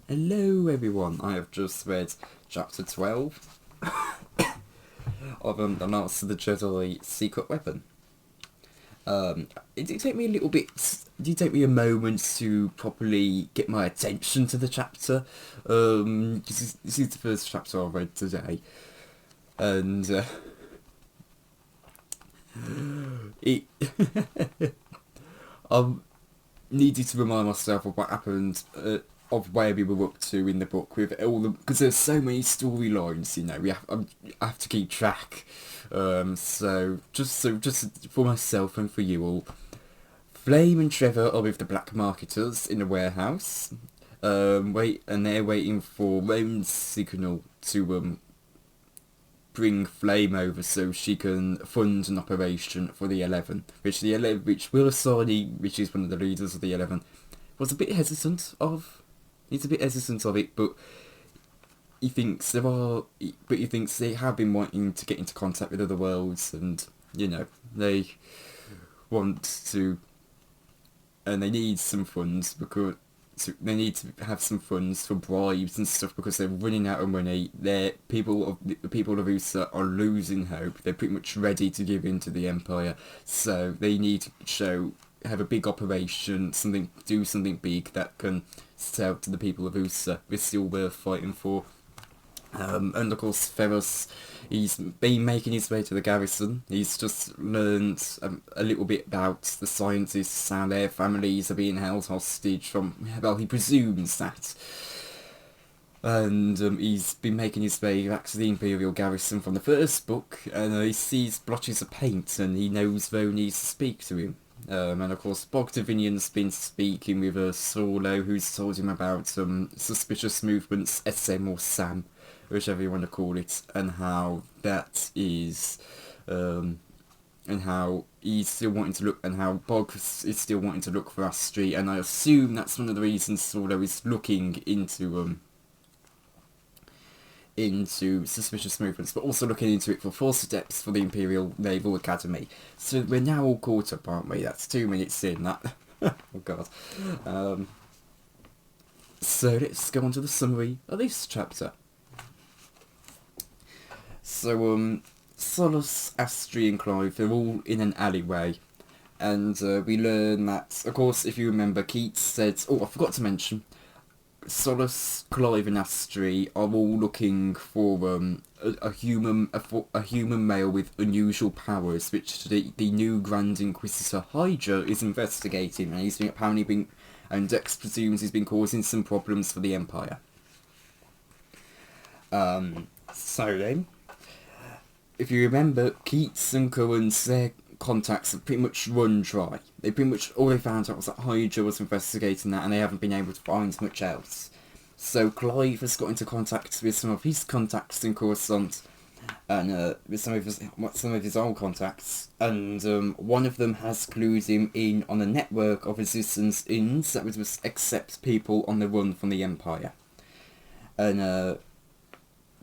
Hello everyone, I have just read chapter 12 of The Master of the Jedi Secret Weapon. It did take me a moment to properly get my attention to the chapter. This is the first chapter I read today, and it I needed to remind myself of what happened, of where we were up to in the book with all the, because there's so many storylines, you know. I have to keep track. So just for myself and for you all, Flame and Trevor are with the black marketers in the warehouse. They're waiting for Rome's signal to bring Flame over so she can fund an operation for the 11, which Will Asani, which is one of the leaders of the 11, was a bit hesitant of. He's a bit hesitant of it, but he thinks they have been wanting to get into contact with other worlds, and you know they want to, and they need some funds because they need to have some funds for bribes and stuff because they're running out of money. The people of USA are losing hope. They're pretty much ready to give in to the Empire, so they need to have a big operation, do something big that can sell to the people of USA. It's still worth fighting for. And of course Ferros, he's been making his way to the garrison. He's just learned a little bit about the scientists, how their families are being held hostage from, well, he presumes that. And he's been making his way back to the Imperial garrison from the first book, and he sees blotches of paint, and he knows Vo needs to speak to him. And of course Bogdavinion's been speaking with Sorlo, who's told him about suspicious movements, SM or SAM, whichever you want to call it, and how that is, and how he's still wanting to look, and how Bog is still wanting to look for Astri, and I assume that's one of the reasons Sorlo is looking into suspicious movements, but also looking into it for Force Adepts for the Imperial Naval Academy. So we're now all caught up, aren't we? That's 2 minutes in, that. Oh god. So let's go on to the summary of this chapter. So, Solus, Astri and Clive, they're all in an alleyway. And we learn that, of course, if you remember, Keets said... Oh, I forgot to mention... Solus, Clive and Astri are all looking for a human male with unusual powers, which the new Grand Inquisitor Hydra is investigating, and and Dex presumes he's been causing some problems for the Empire. So then, if you remember, Keets and Cohen's, their contacts have pretty much run dry. All they found out was that Hydra was investigating that, and they haven't been able to find much else. So Clive has got into contact with some of his contacts in Coruscant, and with some of his old contacts, and one of them has clued him in on a network of resistance inns that would accept people on the run from the Empire. And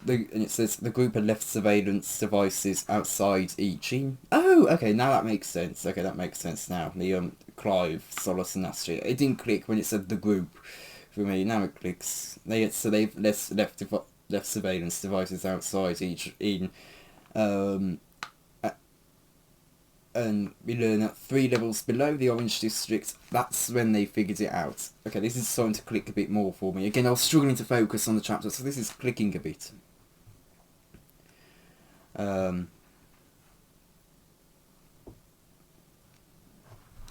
it says the group had left surveillance devices outside each inn. Oh, okay, now that makes sense. Okay, that makes sense now. The Clive, Solus and Astria. It didn't click when it said the group for me. Now it clicks. They've left surveillance devices outside each inn. And we learn that 3 levels below the Orange District, that's when they figured it out. Okay, this is starting to click a bit more for me. Again, I was struggling to focus on the chapter, so this is clicking a bit.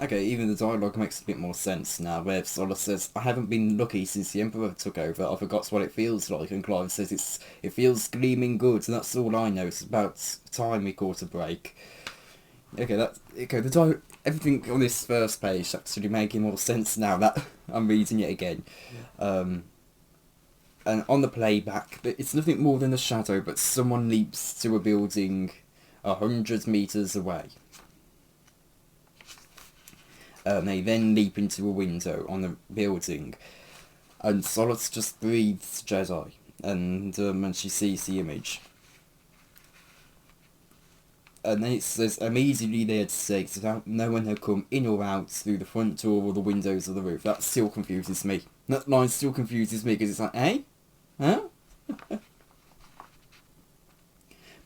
Okay, even the dialogue makes a bit more sense now, where Solus says, I haven't been lucky since the Emperor took over, I forgot what it feels like, and Clive says it feels gleaming good, and that's all I know, it's about time we caught a break. Okay, everything on this first page is actually making more sense now that I'm reading it again. And on the playback, it's nothing more than a shadow, but someone leaps to a building 100 metres away. They then leap into a window on the building, and Solus just breathes Jedi, and she sees the image. And then it says, immediately they had stakes without no one had come in or out through the front door or the windows of the roof. That still confuses me. That line still confuses me because it's like, eh? Huh?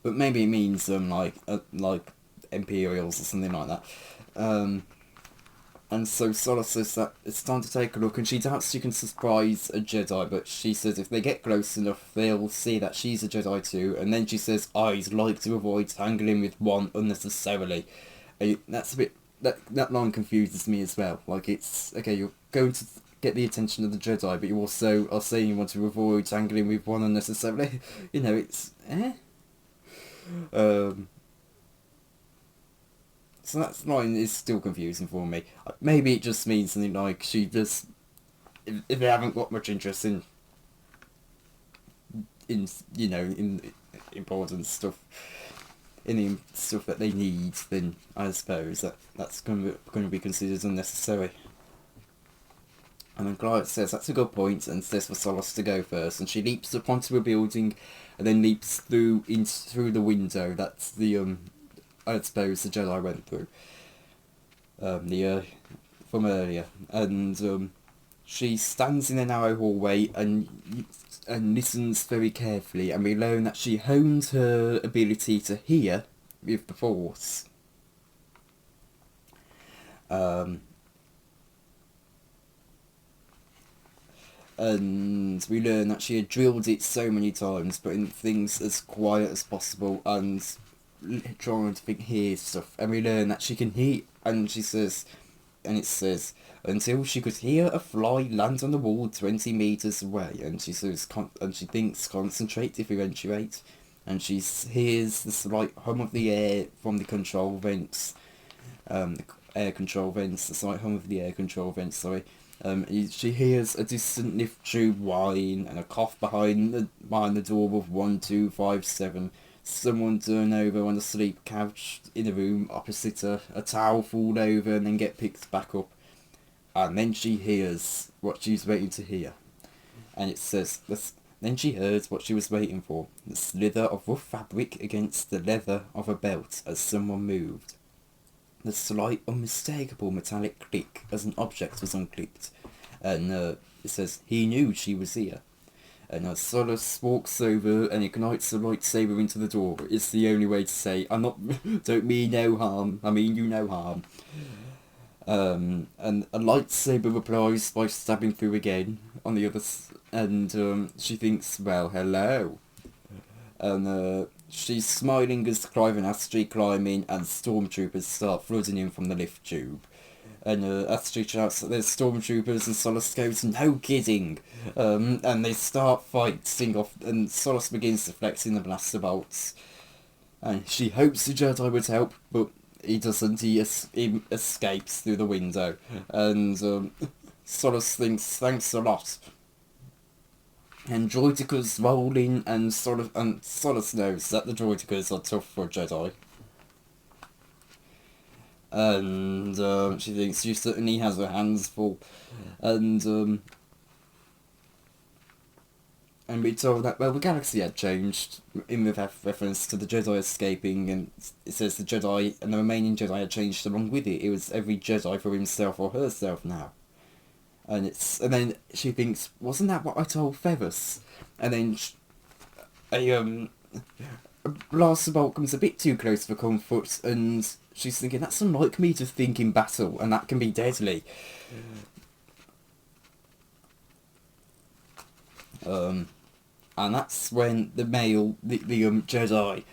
But maybe it means like Imperials or something like that. And so Sola says that it's time to take a look, and she doubts she can surprise a Jedi, but she says if they get close enough, they'll see that she's a Jedi too. And then she says, "I'd like to avoid tangling with one unnecessarily." That's a bit that line confuses me as well. Like, it's okay, you're going to get the attention of the Jedi, but you also are saying you want to avoid tangling with one unnecessarily. You know, it's So that line is still confusing for me. Maybe it just means something like she just, if they haven't got much interest in in important stuff, in the stuff that they need, then I suppose that's going to be considered unnecessary. And then Goliath says that's a good point, and says for Solas to go first, and she leaps up onto a building, and then leaps through the window. That's the I suppose the Jedi went through from earlier, and she stands in a narrow hallway and listens very carefully, and we learn that she honed her ability to hear with the Force. And we learn that she had drilled it so many times, putting things as quiet as possible and trying to hear stuff. And we learn that she can hear, and she says, and it says, until she could hear a fly land on the wall 20 meters away. And she says, and she thinks, concentrate, differentiate. And she hears the slight hum of the air from the control vents, the air control vents, the slight hum of the air control vents, sorry. She hears a distant lift tube whine and a cough behind the door of 1257. Someone turn over on the sleep couch in the room opposite her, a towel fall over and then get picked back up. And then she hears what she's waiting to hear. And it says, then she heard what she was waiting for, the slither of rough fabric against the leather of a belt as someone moved. The slight, unmistakable metallic click as an object was unclicked. And it says, he knew she was here. And Solas walks over and ignites the lightsaber into the door. It's the only way to say, don't mean no harm, I mean you no harm. And a lightsaber replies by stabbing through again on the other and she thinks, well, hello. And she's smiling as Clive and Astrid climb in, and stormtroopers start flooding in from the lift tube. And Astrid shouts that there's stormtroopers, and Solas goes, no kidding! And they start fighting off, and Solas begins deflecting the blaster bolts. And she hopes the Jedi would help, but he doesn't. He escapes through the window. And Solas thinks, thanks a lot. And droidekas roll in, and Solas knows that the droidekas are tough for a Jedi. And she thinks she certainly has her hands full. And we're told that, well, the galaxy had changed in reference to the Jedi escaping, and it says the Jedi and the remaining Jedi had changed along with it. It was every Jedi for himself or herself now. And then she thinks, wasn't that what I told Feathers? And then a blaster bolt comes a bit too close for comfort, and she's thinking, that's unlike me to think in battle, and that can be deadly. And that's when the Jedi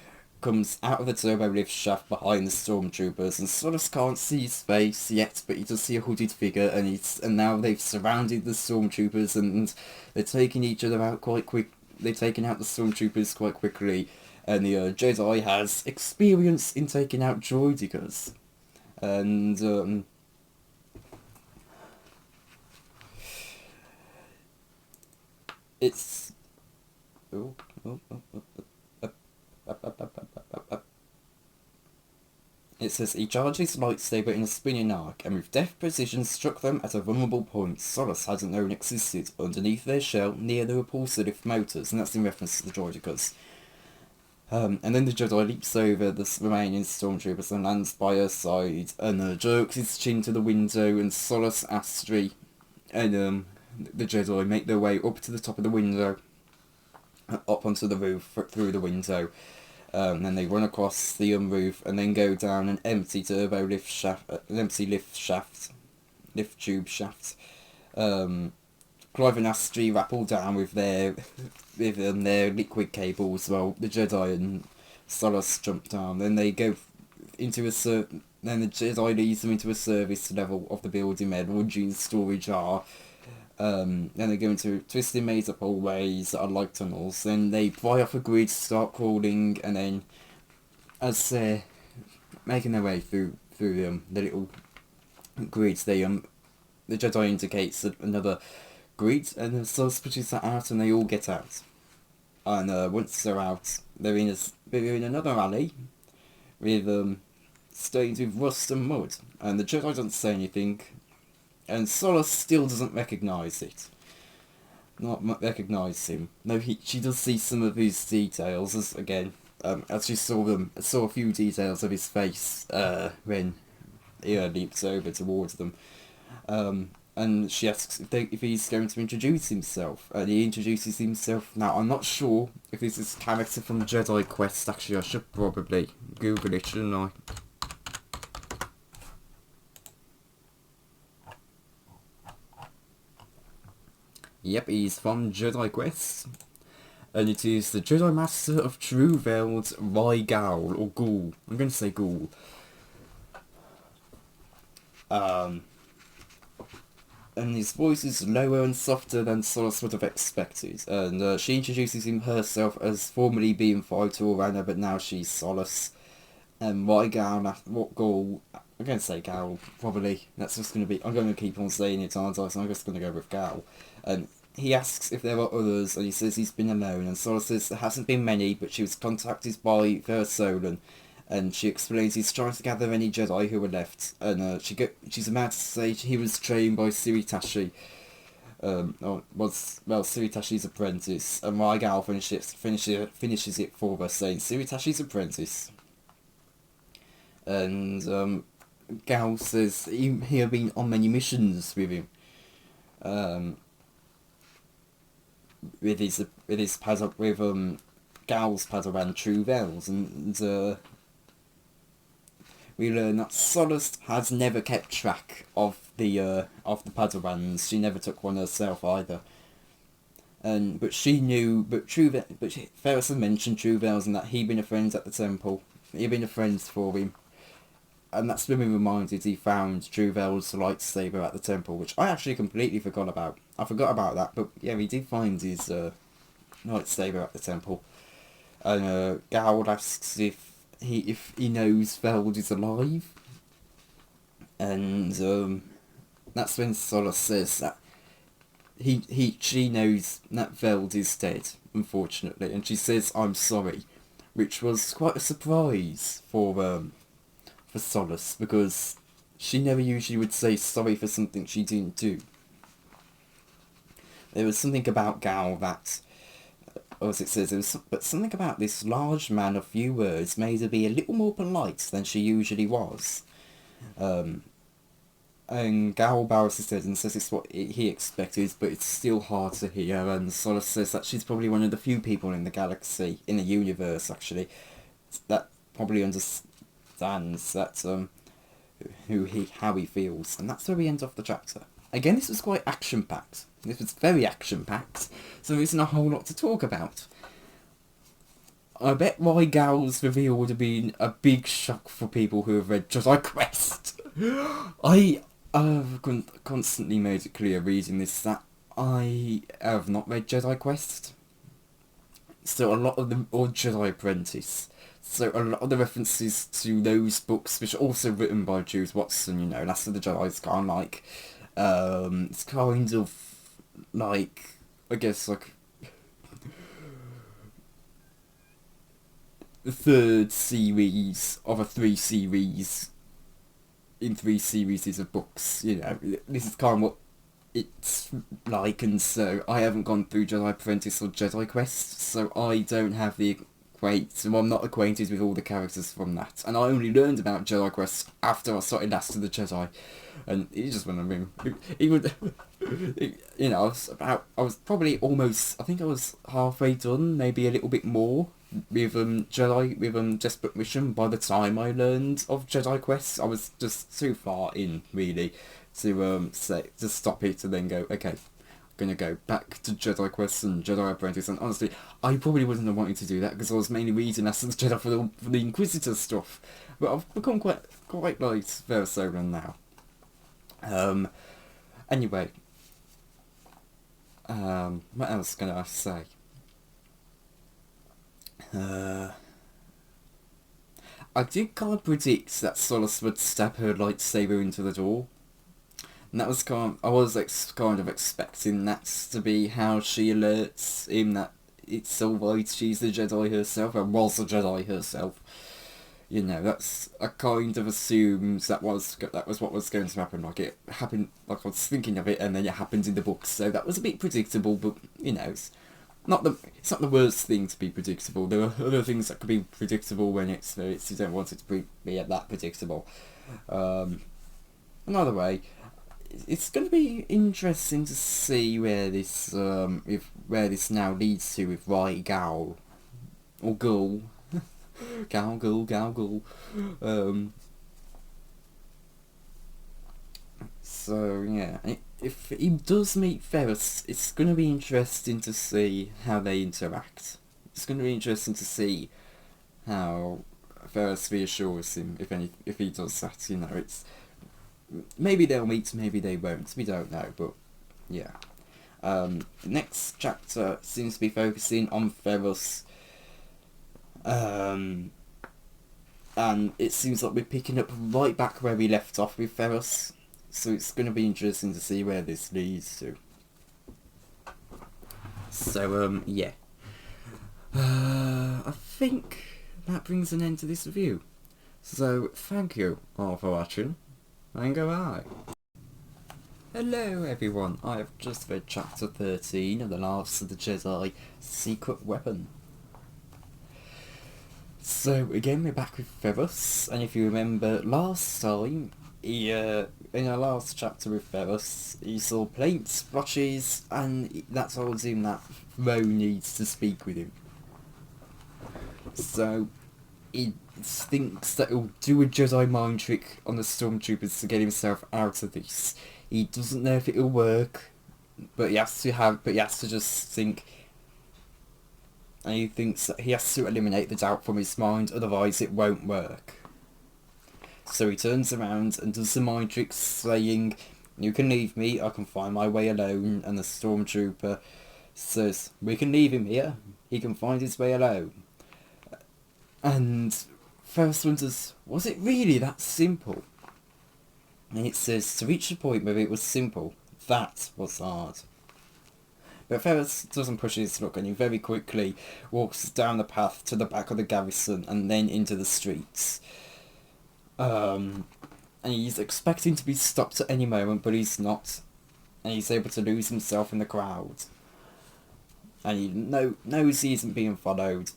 comes out of the turbo lift shaft behind the stormtroopers, and Solas can't see his face yet, but he does see a hooded figure, and now they've surrounded the stormtroopers, and they're taking each other out quite quick. They've taken out the stormtroopers quite quickly, and the Jedi has experience in taking out droidekas, and it's It says he charged his lightsaber in a spinning arc, and with deft precision struck them at a vulnerable point Solas hadn't known existed, underneath their shell, near the repulsor lift motors, and that's in reference to the droidekas. And then the Jedi leaps over the remaining stormtroopers and lands by her side, and jerks his chin to the window, and Solas, Astrid, and the Jedi make their way up to the top of the window, up onto the roof, through the window. Then they run across the roof and then go down an empty turbo lift shaft, an empty lift tube shaft. Clive and Astrid rappel down with their liquid cables, while the Jedi and Solas jump down. Then they go into then the Jedi leads them into a service level of the building where laundry and storage are. Then they go into twisting maze up hallways that are like tunnels. Then they fly off a grid, start crawling, and then as they're making their way through the little grids, the Jedi indicates another grid, and the Solas pushes that out, and they all get out. And once they're out, they're in another alley with stained with rust and mud, and the Jedi doesn't say anything. And Solas still doesn't recognise it. Not recognise him. No, she does see some of his details, as she saw a few details of his face when he leaps over towards them. And she asks if he's going to introduce himself, and he introduces himself. Now, I'm not sure if this is a character from Jedi Quest. Actually, I should probably Google it, shouldn't I? Yep, he's from Jedi Quest, and it is the Jedi Master of True Veld, Rygal, or Ghoul. I'm going to say Ghoul. And his voice is lower and softer than Solas would have expected, and she introduces him herself as formerly being Fighter Orana, but now she's Solas. And Rygal, what Ghoul? I'm going to say Gal, probably. That's just going to be... I'm going to keep on saying it, aren't I? So I'm just going to go with Gal. And he asks if there are others, and he says he's been alone. And Solas says there hasn't been many, but she was contacted by Solon. And she explains he's trying to gather any Jedi who were left. And she's about to say he was trained by Siritashi. Siritashi's apprentice. And Rygal finishes it for her, saying Siritashi's apprentice. And Gal says he had been on many missions with him, with Gal's Padawan True Vels, and we learn that Solas has never kept track of the Padawans. She never took one herself either. But she knew. But Ferguson mentioned True Vels and that he'd been a friend at the temple. He'd been a friend for him. And that's when we reminded he found True Vel's lightsaber at the temple, which I actually completely forgot about. I forgot about that, but yeah, we did find his lightsaber at the temple. And Gal asks if he knows Veld is alive. And that's when Solas says that she knows that Veld is dead, unfortunately, and she says, "I'm sorry," which was quite a surprise for Solas, because she never usually would say sorry for something she didn't do. There was something about Gal that, as it says, but something about this large man of few words made her be a little more polite than she usually was. And Gal bows his head and says it's what he expected, but it's still hard to hear. And Solas says that she's probably one of the few people in the galaxy, in the universe actually, that probably understands that how he feels. And that's where we end off the chapter. Again, this was quite action-packed. This was very action-packed, so there isn't a whole lot to talk about. I bet why Gal's reveal would have been a big shock for people who have read Jedi Quest. I have constantly made it clear reading this that I have not read Jedi Quest. So a lot of them, or Jedi Apprentice. So a lot of the references to those books, which are also written by Jules Watson, Last of the Jedi, is kind of like, it's kind of like, I guess, like, the third series of a 3 series in 3 series of books. This is kind of what it's like, and so I haven't gone through Jedi Apprentice or Jedi Quest, so I don't have the I'm not acquainted with all the characters from that, and I only learned about Jedi Quest after I started Last of the Jedi, and it just went. I mean, even you know, I was probably almost. I think I was halfway done, maybe a little bit more with Jedi with Desperate Mission. By the time I learned of Jedi Quest, I was just too far in really to to stop it and then go okay. Gonna go back to Jedi Quest and Jedi Apprentice, and honestly, I probably wouldn't have wanted to do that because I was mainly reading Last of the Jedi for the Inquisitor stuff. But I've become quite like Ferris Solan now. Anyway, what else can I say? I did kind of predict that Solace would stab her lightsaber into the door. And that was I was kind of expecting that to be how she alerts him that it's alright, she's the Jedi herself, and was the Jedi herself. You know, I kind of assumed that was what was going to happen. Like it happened, like I was thinking of it, and then it happened in the books. So that was a bit predictable, but you know, it's not the worst thing to be predictable. There are other things that could be predictable when you don't want it to be that predictable. Another way. It's going to be interesting to see where this now leads to with Rai Gal or Gul, Gal. So yeah, if he does meet Ferris, it's going to be interesting to see how they interact. It's going to be interesting to see how Ferris reassures him if he does that. You know, it's. Maybe they'll meet, maybe they won't. We don't know, but yeah. The next chapter seems to be focusing on Ferris. And it seems like we're picking up right back where we left off with Ferris. So it's going to be interesting to see where this leads to. So, yeah. I think that brings an end to this review. So, thank you all for watching. And goodbye. Hello everyone, I have just read chapter 13 of The Last of the Jedi Secret Weapon. So again we're back with Ferris, and if you remember last time, in our last chapter with Ferris, he saw plates, splotches, and that told him that Ro needs to speak with him. So he thinks that he'll do a Jedi mind trick on the stormtroopers to get himself out of this. He doesn't know if it'll work, but he has to just think, and he thinks that he has to eliminate the doubt from his mind, otherwise it won't work. So he turns around and does the mind trick, saying, "You can leave me, I can find my way alone," and the stormtrooper says, "We can leave him here, he can find his way alone." And Ferris wonders, was it really that simple? And it says, to reach the point where it was simple, that was hard. But Ferris doesn't push his luck, and he very quickly walks down the path to the back of the garrison and then into the streets. And he's expecting to be stopped at any moment, but he's not. And he's able to lose himself in the crowd. And he knows he isn't being followed.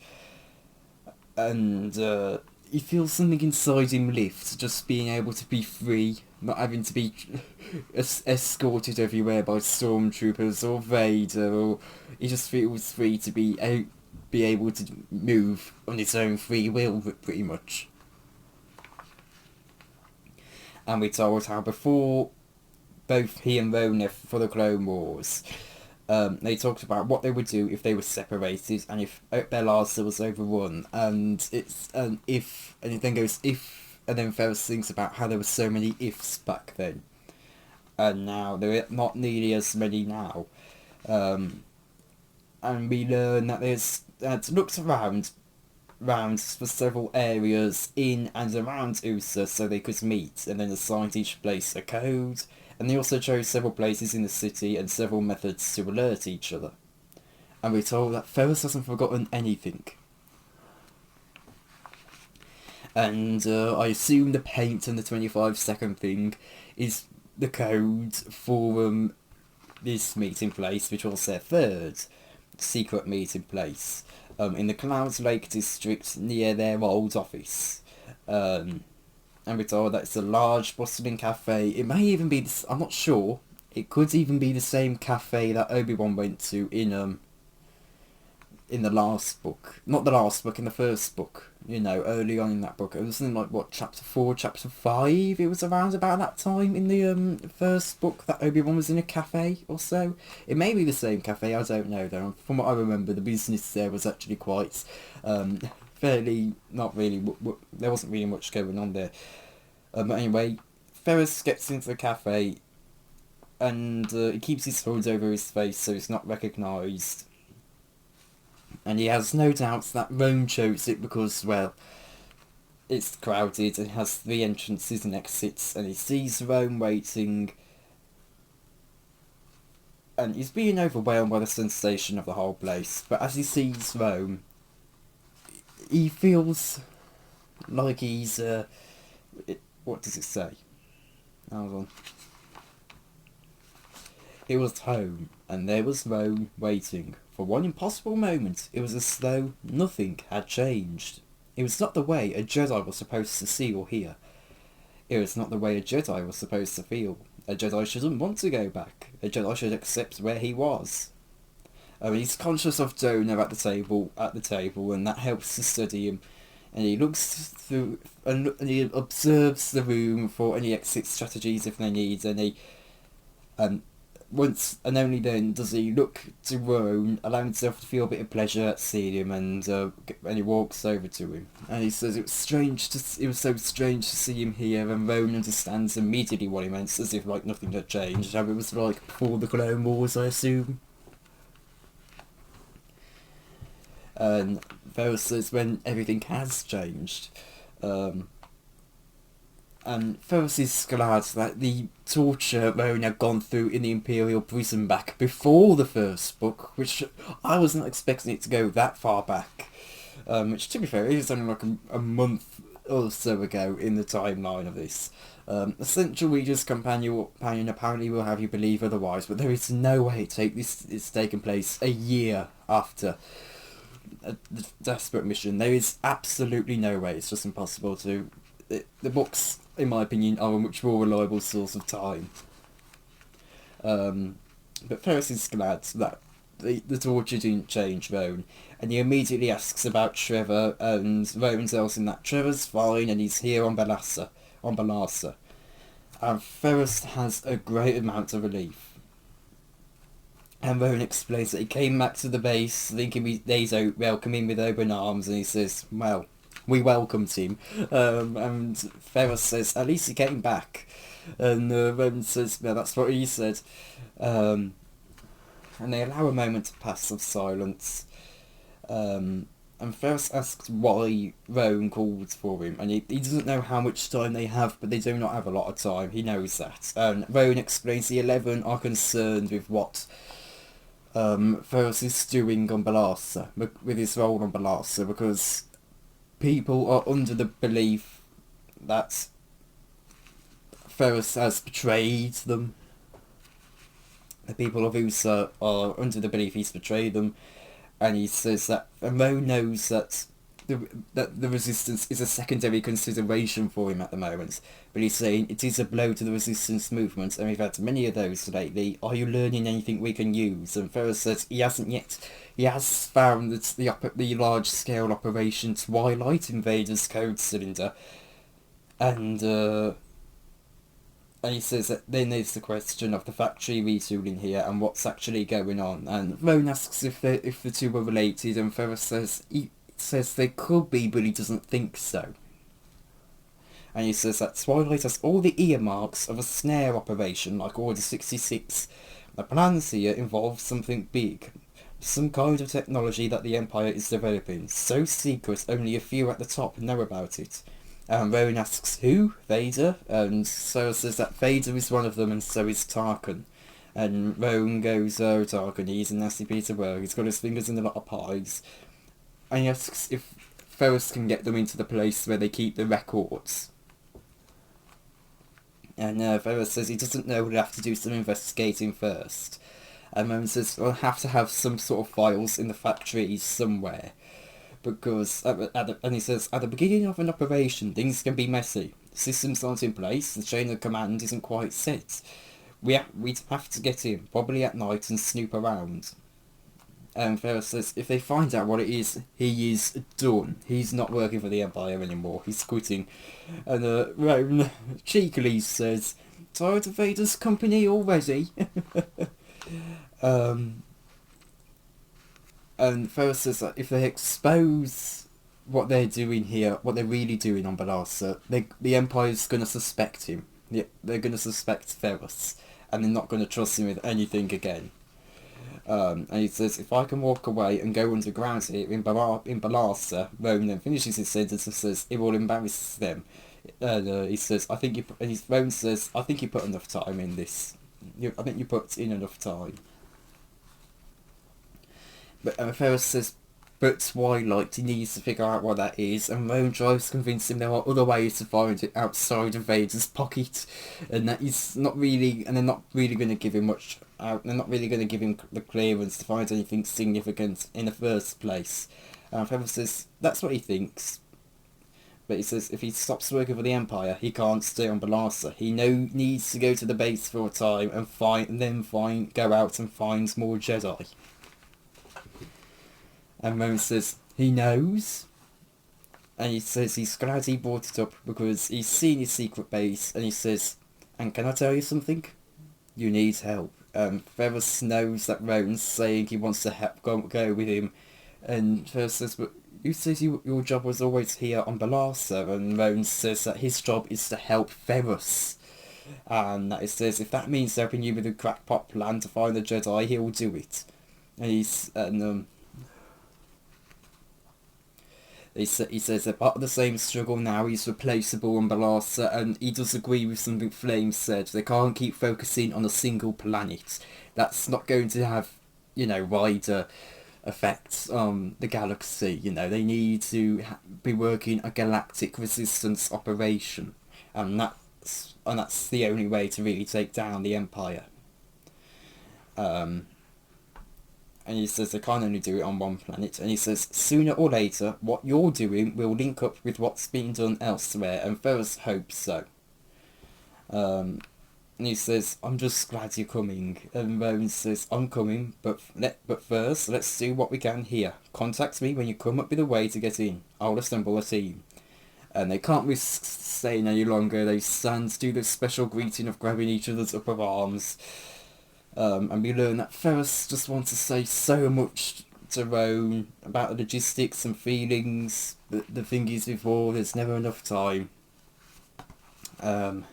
And he feels something inside him lift, just being able to be free, not having to be escorted everywhere by stormtroopers or Vader, or he just feels free to be able to move on his own free will, pretty much. And we're told how before both he and Ro left for the Clone Wars, they talked about what they would do if they were separated and if their last was overrun, and it then goes if, and then Ferris thinks about how there were so many ifs back then, and now there are not nearly as many now, and we learn that there's looked around for several areas in and around USA so they could meet, and then assigned each place a code. And they also chose several places in the city and several methods to alert each other. And we're told that Ferris hasn't forgotten anything. And I assume the paint and the 25-second thing is the code for this meeting place, which was their third secret meeting place. in the Clouds Lake district near their old office. And we're told that it's a large, bustling cafe. It may even be this, I'm not sure. It could even be the same cafe that Obi-Wan went to in the last book. Not the last book, in the first book. You know, early on in that book. It was in like, what, chapter 4, chapter 5? It was around about that time in the first book that Obi-Wan was in a cafe or so. It may be the same cafe, I don't know though. From what I remember, the business there was actually quite fairly, not really, there wasn't really much going on there. But anyway, Ferris gets into the cafe and he keeps his hood over his face so it's not recognised. And he has no doubts that Rome chose it because, well, it's crowded and has 3 entrances and exits, and he sees Rome waiting, and he's being overwhelmed by the sensation of the whole place. But as he sees Rome, he feels like he's, what does it say? Hold on. It was home, and there was Rome waiting. For one impossible moment, it was as though nothing had changed. It was not the way a Jedi was supposed to see or hear. It was not the way a Jedi was supposed to feel. A Jedi shouldn't want to go back. A Jedi should accept where he was. He's conscious of Donor at the table, and that helps to steady him. And he looks through, and he observes the room for any exit strategies if they need any. Once and only then does he look to Roan, allow himself to feel a bit of pleasure at seeing him, and he walks over to him. And he says it was so strange to see him here, and Roan understands immediately what he meant, as if like nothing had changed. How it was like before the Clone Wars, I assume. And Ferris says when everything has changed. And Ferris is glad that the torture Roan had gone through in the Imperial prison back before the first book, which I was not expecting it to go that far back. Which, to be fair, is only like a month or so ago in the timeline of this. A Central Reader's companion apparently will have you believe otherwise, but there is no way it's taken place a year after the desperate mission. There is absolutely no way. It's just impossible to... The books, in my opinion, are a much more reliable source of time. But Ferris is glad that the torture didn't change Roan, and he immediately asks about Trevor, and Roan tells him that Trevor's fine and he's here on Balassa. And Ferris has a great amount of relief. And Roan explains that he came back to the base thinking they'd welcome him with open arms, and he says, well, we welcomed him. And Ferris says, at least he came back. And Roan says, well, that's what he said. And they allow a moment to pass of silence. And Ferris asks why Roan called for him. And he doesn't know how much time they have, but they do not have a lot of time. He knows that. And Roan explains the 11 are concerned with what Ferris is doing on Balassa, with his role on Balassa, because people are under the belief that Ferris has betrayed them. The people of USA are under the belief he's betrayed them, and he says that Mo knows that the resistance is a secondary consideration for him at the moment, but he's saying it is a blow to the resistance movement, and we've had many of those lately. Are you learning anything we can use? And Ferris says he hasn't yet. He has found that the large-scale Operation Twilight Invaders code cylinder, and he says that then there's the question of the factory retooling here and what's actually going on. And Roan asks if the two are related, and Ferris says they could be, but he doesn't think so. And he says that Twilight has all the earmarks of a snare operation like Order 66. The plans here involve something big. Some kind of technology that the Empire is developing. So secret, only a few at the top know about it. And Roan asks who? Vader? And Sora says that Vader is one of them, and so is Tarkin. And Roan goes, oh, Tarkin, he's a nasty piece of work. He's got his fingers in a lot of pies. And he asks if Ferris can get them into the place where they keep the records. And Ferris says he doesn't know, he'll have to do some investigating first. And Rowan says, we'll have to have some sort of files in the factories somewhere. Because, and he says, at the beginning of an operation, things can be messy. Systems aren't in place, the chain of command isn't quite set. We'd have to get in, probably at night, and snoop around. And Ferris says, if they find out what it is, he is done. He's not working for the Empire anymore, he's quitting. And Rowan cheekily says, tired of Vader's company already? And Ferris says that if they expose what they're doing here, what they're really doing on Balasa, the Empire's going to suspect him. They're going to suspect Ferris, and they're not going to trust him with anything again. And he says, if I can walk away and go underground here in Balasa, Rowan then finishes his sentence and says, it will embarrass them. He says, Rowan says, I think you put enough time in this. I think you put in enough time. But Ferris says, but Twilight, he needs to figure out what that is, and Rowan tries to convince him there are other ways to find it outside of Vader's pocket, and that he's not really, and they're not really going to give him much out, they're not really going to give him the clearance to find anything significant in the first place. And Ferris says, that's what he thinks. But he says, if he stops working for the Empire, he can't stay on Balasa. He needs to go to the base for a time and then go out and find more Jedi. And Rowan says, he knows. And he says he's glad he brought it up because he's seen his secret base. And he says, and can I tell you something? You need help. Ferris knows that Rowan's saying he wants to go with him. And Ferris says, but you said your job was always here on Balasa. And Rowan says that his job is to help Ferris. And that it says, if that means helping you with a crackpot plan to find the Jedi, he'll do it. And he says they're part of the same struggle now. He's replaceable on Balasa, and he does agree with something Flame said. They can't keep focusing on a single planet. That's not going to have, wider effects on the galaxy. They need to be working a galactic resistance operation, and that's the only way to really take down the Empire. And he says they can't only do it on one planet. And he says, sooner or later, what you're doing will link up with what's being done elsewhere. And Ferris hopes so. And he says, I'm just glad you're coming. And Rowan says, I'm coming, but first, let's do what we can here. Contact me when you come up with a way to get in. I'll assemble a team. And they can't risk staying any longer. They stand to do the special greeting of grabbing each other's upper arms. And we learn that Ferris just wants to say so much to Rowan about the logistics and feelings, but the thing is before, there's never enough time. And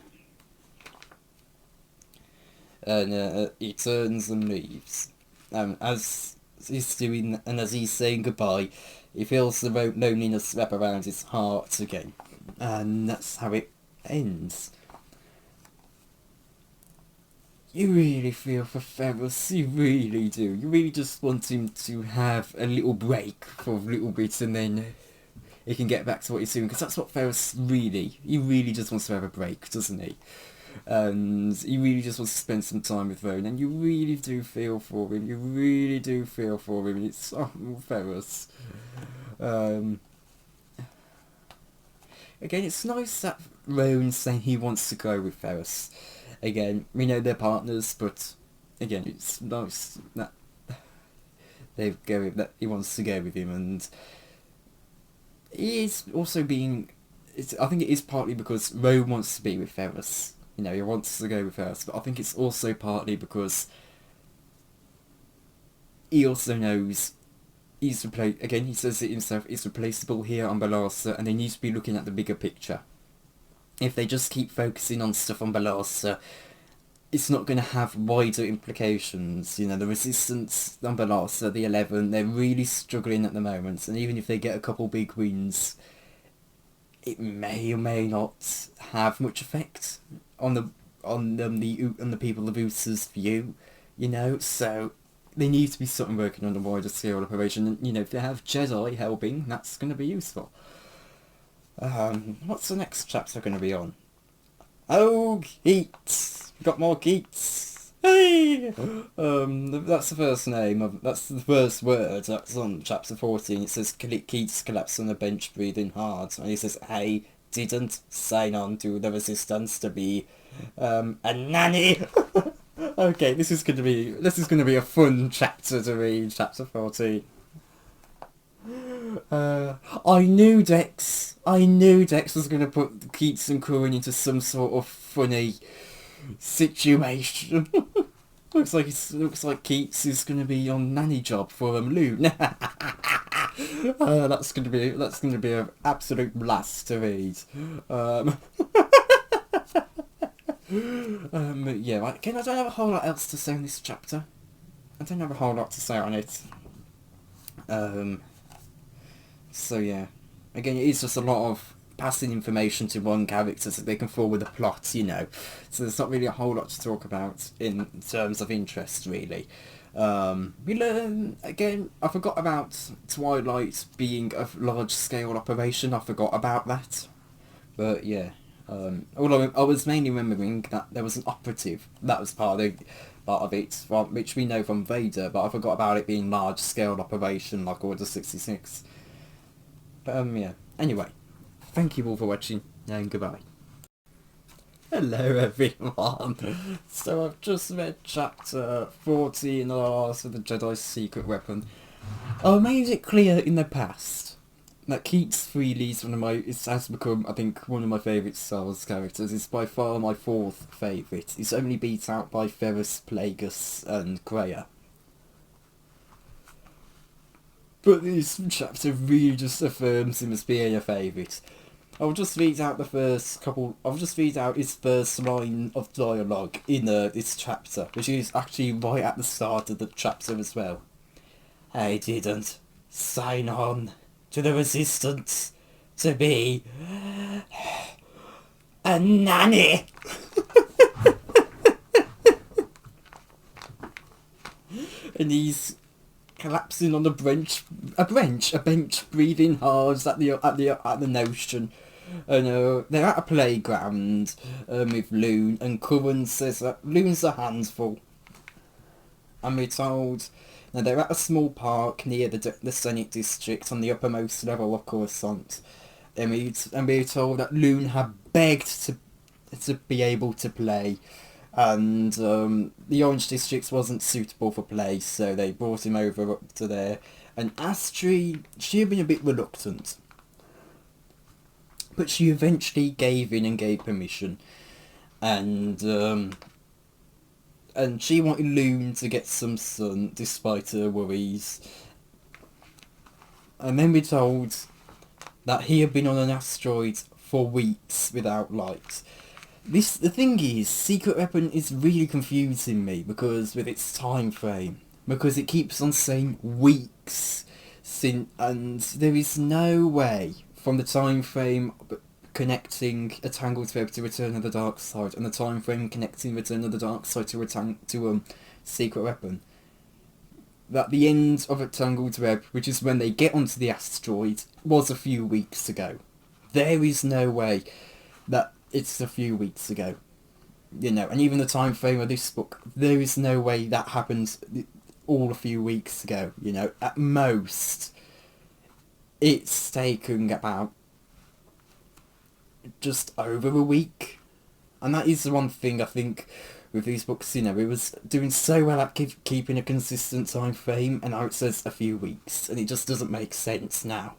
he turns and leaves. As he's doing, and as he's saying goodbye, he feels the loneliness wrap around his heart again. And that's how it ends. You really feel for Ferris, you really do. You really just want him to have a little break for a little bit, and then he can get back to what he's doing. Because that's what Ferris he really just wants to have a break, doesn't he? And he really just wants to spend some time with Rowan, and you really do feel for him. You really do feel for him. It's Ferris. Again, it's nice that Rowan's saying he wants to go with Ferris. Again, we know they're partners, but again, it's nice that that he wants to go with him, and he is also being. I think it is partly because Rowan wants to be with Ferris. He wants to go with Ferris, but I think it's also partly because he also knows he's again, he says it himself. He's replaceable here on Balasa, and they need to be looking at the bigger picture. If they just keep focusing on stuff on Balasa, it's not going to have wider implications. The Resistance on Balasa, the 11, they're really struggling at the moment, and even if they get a couple big wins, it may or may not have much effect on the people of Usa's view. So they need to be something working on a wider scale operation, and if they have Jedi helping, that's going to be useful. What's the next chapter going to be on? Oh, Keets! Got more Keets! That's the first name of, that's the first word that's on chapter 14. It says Keats collapsed on a bench breathing hard, and he says, "I didn't sign on to the resistance to be a nanny." Okay, this is gonna be a fun chapter to read, chapter 14. I knew Dex was gonna put Keats and Curran into some sort of funny situation. looks like Keats is gonna be on nanny job for LUNE. That's gonna be an absolute blast to read. Yeah, again, I don't have a whole lot else to say on this chapter. I don't have a whole lot to say on it. So yeah, again, it is just a lot of passing information to one character so they can forward the plot, you know. So there's not really a whole lot to talk about in terms of interest, really. We learn, again, I forgot about Twilight being a large-scale operation. I forgot about that. But yeah, although I was mainly remembering that there was an operative. That was part of it, which we know from Vader, but I forgot about it being large-scale operation like Order 66. But yeah, anyway, thank you all for watching, and goodbye. Hello everyone. So I've just read chapter 14 of the Jedi's secret weapon. I made it clear in the past that Keats freely is has become, I think, one of my favourite Star Wars characters. It's by far my fourth favourite. It's only beat out by Ferrus, Plagueis and Kreia. But this chapter really just affirms him as being a favourite. I'll just read out his first line of dialogue in this chapter, which is actually right at the start of the chapter as well. "I didn't sign on to the resistance to be a nanny." And he's collapsing on a bench, breathing hard at the notion. And they're at a playground with LUNE, and Curran says that LUNE's a handful. And we're told now they're at a small park near the Senate district on the uppermost level of Coruscant. And we're told that LUNE had begged to be able to play. And the Orange District wasn't suitable for play, so they brought him over up to there. And Astrid, she had been a bit reluctant, but she eventually gave in and gave permission. And she wanted LUNE to get some sun, despite her worries. And then we're told that he had been on an asteroid for weeks without light. The thing is, secret weapon is really confusing me because with its time frame, because it keeps on saying weeks, and there is no way from the time frame connecting a tangled web to Return of the Dark Side and the time frame connecting Return of the Dark Side to secret weapon, that the end of a tangled web, which is when they get onto the asteroid, was a few weeks ago. There is no way that it's a few weeks ago, you know, and even the time frame of this book, there is no way that happened all a few weeks ago, you know. At most, it's taken about just over a week, and that is the one thing I think with these books, you know, it was doing so well at keeping a consistent time frame, and now it says a few weeks, and it just doesn't make sense now.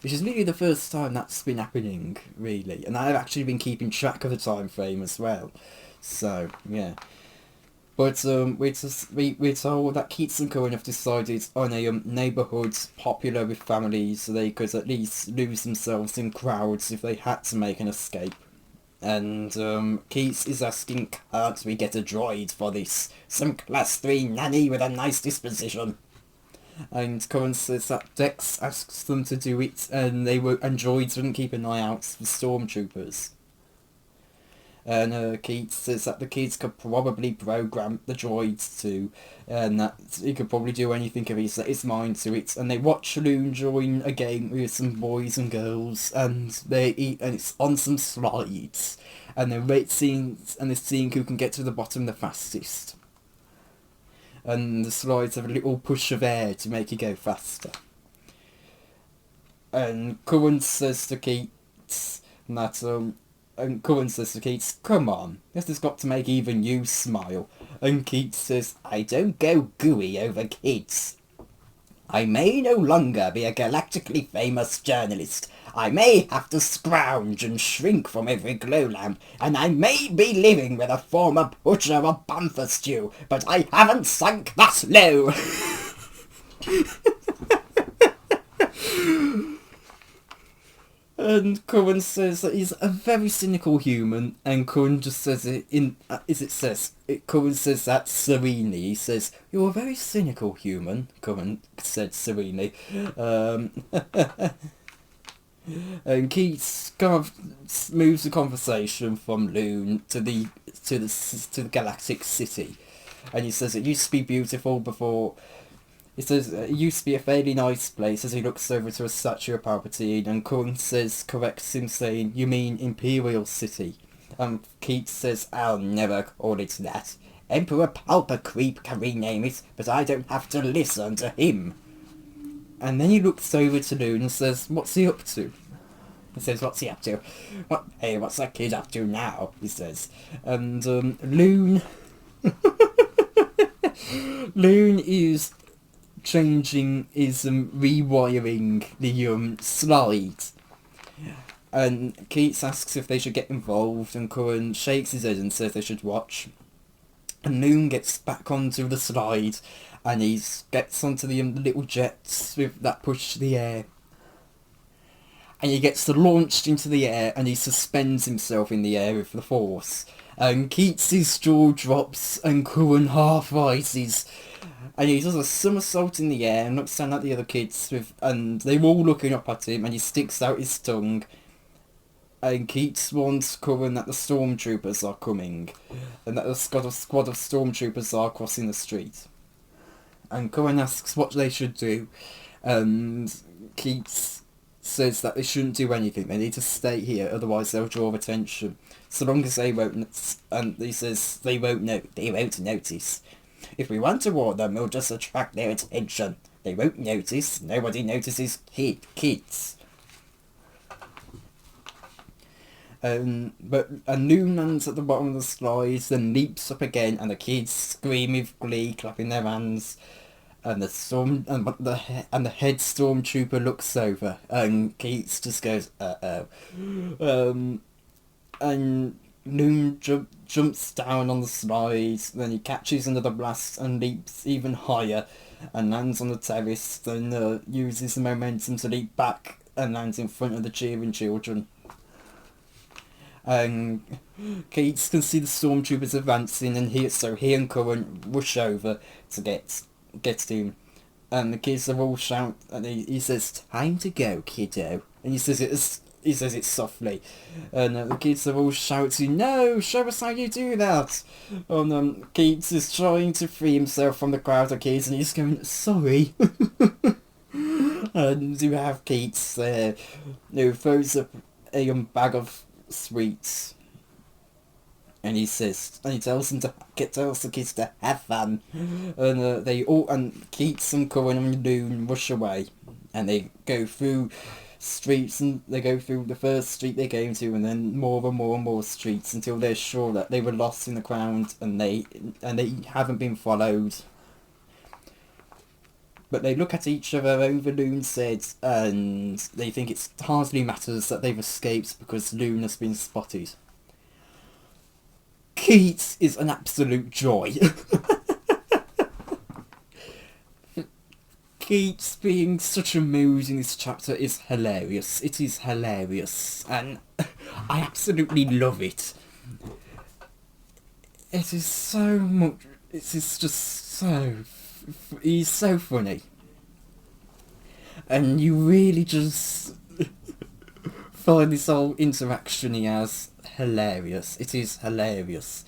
Which is really the first time that's been happening, really. And I've actually been keeping track of the time frame as well. So, yeah. But we're told that Keats and Curran have decided on a neighbourhood popular with families so they could at least lose themselves in crowds if they had to make an escape. And Keats is asking, can't we get a droid for this? Some class 3 nanny with a nice disposition. And Curran says that Dex asks them to do it, and droids wouldn't keep an eye out for stormtroopers. And Keats says that the kids could probably program the droids too, and that he could probably do anything if he set his mind to it. And they watch LUNE join a game with some boys and girls, and they eat, and it's on some slides, and they're seeing who can get to the bottom the fastest. And the slides have a little push of air to make it go faster. And Cohen says to Keats come on, this has got to make even you smile. And Keats says, I don't go gooey over kids. I may no longer be a galactically famous journalist. I may have to scrounge and shrink from every glow lamp, and I may be living with a former butcher of bumper stew, but I haven't sunk that low. And Cohen says that he's a very cynical human, and Cohen just says it Cohen says that serenely. He says, "You're a very cynical human," Cohen said serenely. And Keats kind of moves the conversation from LUNE to the galactic city, and he says it used to be beautiful before. He says it used to be a fairly nice place as he looks over to a statue of Palpatine, and Cohen corrects him saying, "You mean Imperial City?" Keats says, "I'll never call it that. Emperor Palpacreep can rename it, but I don't have to listen to him." And then he looks over to LUNE and says, "What's he up to?" He says, "What's he up to? Hey, what's that kid up to now?" he says. And LUNE is rewiring the slide, and Keats asks if they should get involved, and Cohen shakes his head and says they should watch. And LUNE gets back onto the slide, and he gets onto the little jets with that push to the air, and he gets launched into the air, and he suspends himself in the air with the force, and Keats' jaw drops, and Cohen half rises. And he does a somersault in the air and looks down at the other kids and they're all looking up at him, and he sticks out his tongue. And Keats warns Cohen that the stormtroopers are coming, and that a squad of stormtroopers are crossing the street. And Cohen asks what they should do, and Keats says that they shouldn't do anything. They need to stay here, otherwise they'll draw attention. So long as they won't, and he says they won't notice. If we want to warn them, we'll just attract their attention. They won't notice. Nobody notices Keats. But LUNE lands at the bottom of the slides, then leaps up again, and the kids scream with glee, clapping their hands. And the head stormtrooper looks over, and Keats just goes, "Uh-oh." And LUNE jumps down on the slide, then he catches another blast and leaps even higher and lands on the terrace, then uses the momentum to leap back and lands in front of the cheering children. And Keats can see the stormtroopers advancing, and he and Cohen rush over to get him. And the kids are all shout, and he says, "Time to go, kiddo." And he says it softly, and the kids are all shouting, "No, show us how you do that!" And Keats is trying to free himself from the crowd of kids, and he's going, "Sorry." And you have Keats there, who throws up a bag of sweets, and he tells the kids to have fun, and Keats and Cohen and LUNE rush away, and they go through streets, and they go through the first street they came to, and then more and more and more streets, until they're sure that they were lost in the crowd and they haven't been followed. But they look at each other over LUNE's head, and they think it hardly matters that they've escaped because LUNE has been spotted. Keats is an absolute joy. Keats being such a mood in this chapter is hilarious. It is hilarious, and I absolutely love it. It is so much. It is just so. He's so funny, and you really just find this whole interaction he has hilarious. It is hilarious.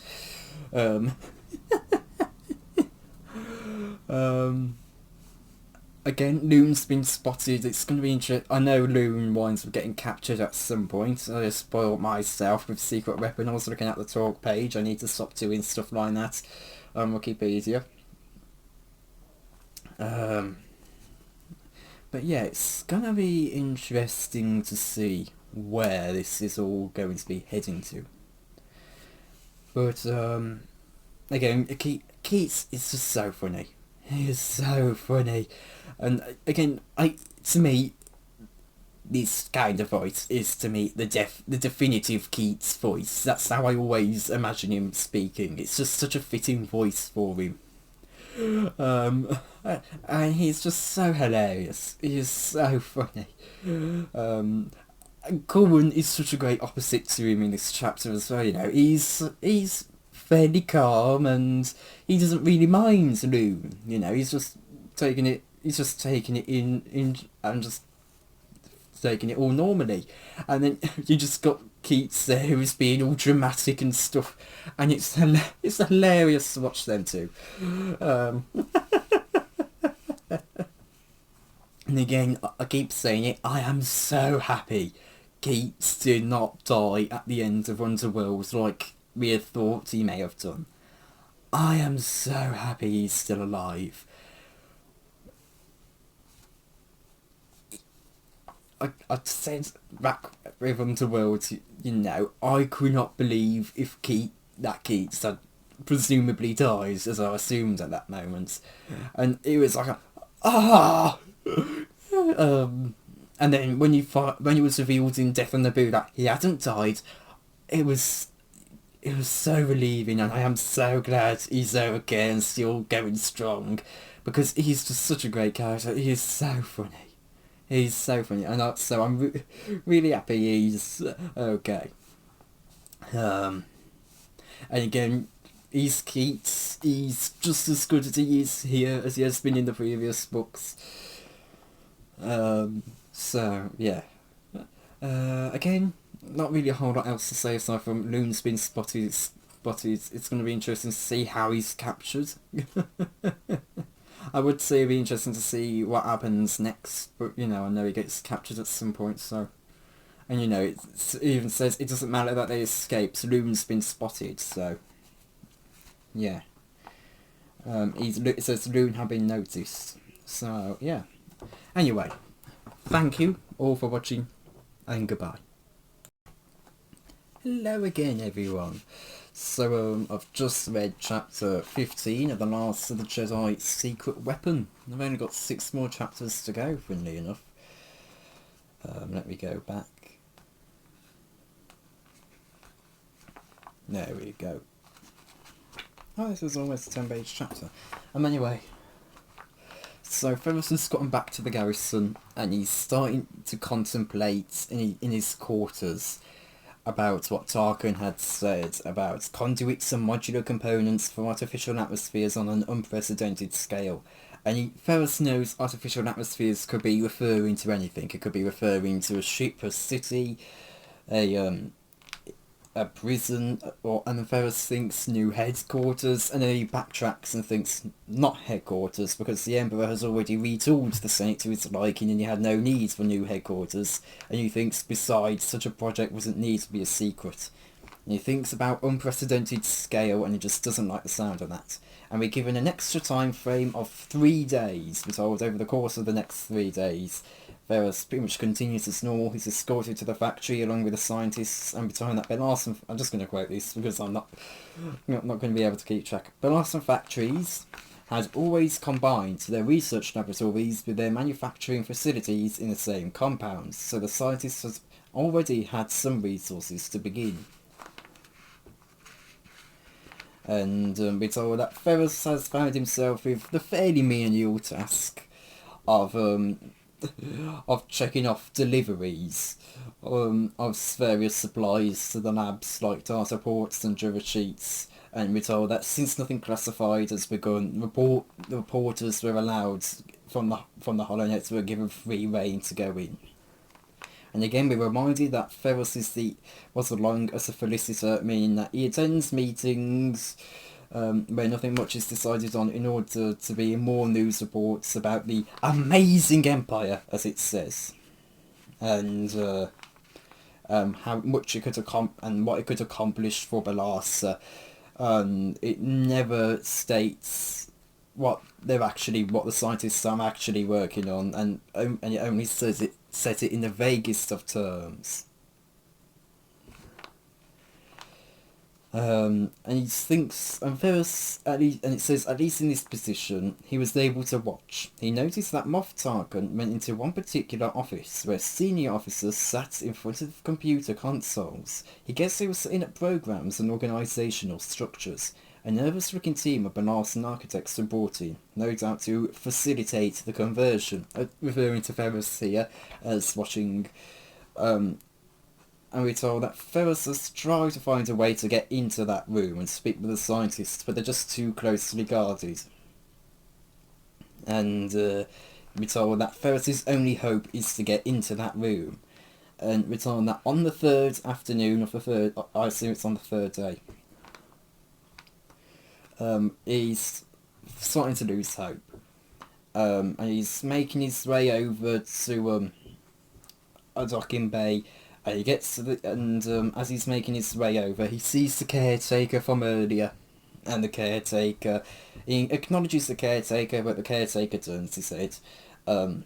again, LUNE's been spotted. It's going to be interesting. I know LUNE winds up getting captured at some point. I just spoiled myself with Secret Weapon. I was looking at the talk page. I need to stop doing stuff like that on Wikipedia. But yeah, it's going to be interesting to see where this is all going to be heading to. But again, Keats is just so funny. He is so funny, and again, to me, this kind of voice is to me the definitive Keats voice. That's how I always imagine him speaking. It's just such a fitting voice for him. And he's just so hilarious. He is so funny. Corwin is such a great opposite to him in this chapter as well. You know, he's fairly calm and he doesn't really mind LUNE. You know, he's just taking it in and just taking it all normally. And then you just got Keats there who's being all dramatic and stuff, and it's hilarious to watch them two. And again, I keep saying it, I am so happy Keats did not die at the end of Underworld like we had thought he may have done. I am so happy he's still alive. I said back with Underworld, you know, I could not believe if Keats had presumably dies, as I assumed at that moment. And it was like and then when he was revealed in Death on Naboo that he hadn't died, it was so relieving, and I am so glad he's there again, still going strong, because he's just such a great character. He is so funny. He's so funny, and so I'm really happy he's okay. And again, he's Keats. He's just as good as he is here as he has been in the previous books. So yeah. Again, not really a whole lot else to say aside from LUNE's been spotted. It's going to be interesting to see how he's captured. I would say it'd be interesting to see what happens next, but you know, I know he gets captured at some point, so... And you know, it even says it doesn't matter that they escape, so LUNE's been spotted, so... Yeah. It says LUNE have been noticed, so yeah. Anyway, thank you all for watching, and goodbye. Hello again, everyone. So, I've just read chapter 15 of The Last of the Jedi Secret Weapon. I've only got 6 more chapters to go, funnily enough. Let me go back. There we go. Oh, this is almost a 10-page chapter. Anyway. So, Ferguson's gotten back to the garrison, and he's starting to contemplate in his quarters about what Tarkin had said about conduits and modular components for artificial atmospheres on an unprecedented scale. And Fergus knows artificial atmospheres could be referring to anything. It could be referring to a ship, a city, a prison, and Fergus thinks new headquarters, and then he backtracks and thinks not headquarters, because the Emperor has already retooled the Senate to his liking and he had no need for new headquarters, and he thinks besides such a project wasn't need to be a secret. And he thinks about unprecedented scale, and he just doesn't like the sound of that. And we're given an extra time frame of 3 days. We're told over the course of the next 3 days, Fergus pretty much continues as normal. He's escorted to the factory along with the scientists, and behind that, Belarson... I'm just going to quote this because I'm not going to be able to keep track. Belarson factories had always combined their research laboratories with their manufacturing facilities in the same compounds, so the scientists had already had some resources to begin. And we're told that Fergus has found himself with the fairly menial task of checking off deliveries of various supplies to the labs like data ports and Java sheets, and we're told that since nothing classified has begun, the reporters were allowed from the HoloNets were given free rein to go in. And again, we're reminded that Fergus was along as a solicitor, meaning that he attends meetings where nothing much is decided on in order to be more news reports about the amazing empire, as it says, and how much it could and what it could accomplish for Balasa. It never states what the scientists are actually working on, and it only says it in the vaguest of terms. And he thinks, and first, at least, and it says, at least in this position, he was able to watch. He noticed that Moff Tarkin went into one particular office where senior officers sat in front of computer consoles. He guessed they were setting up programs and organisational structures. A nervous-looking team of Balasan architects were brought in, no doubt to facilitate the conversion, referring to Ferris here as watching. And we're told that Ferris has tried to find a way to get into that room and speak with the scientists, but they're just too closely guarded. And we're told that Ferris's only hope is to get into that room. And we're told that on the third afternoon of the third, I assume it's on the third day, he's starting to lose hope. And he's making his way over to a docking bay. And he gets to the, as he's making his way over, he sees the caretaker from earlier, and he acknowledges the caretaker, but the caretaker turns his head, and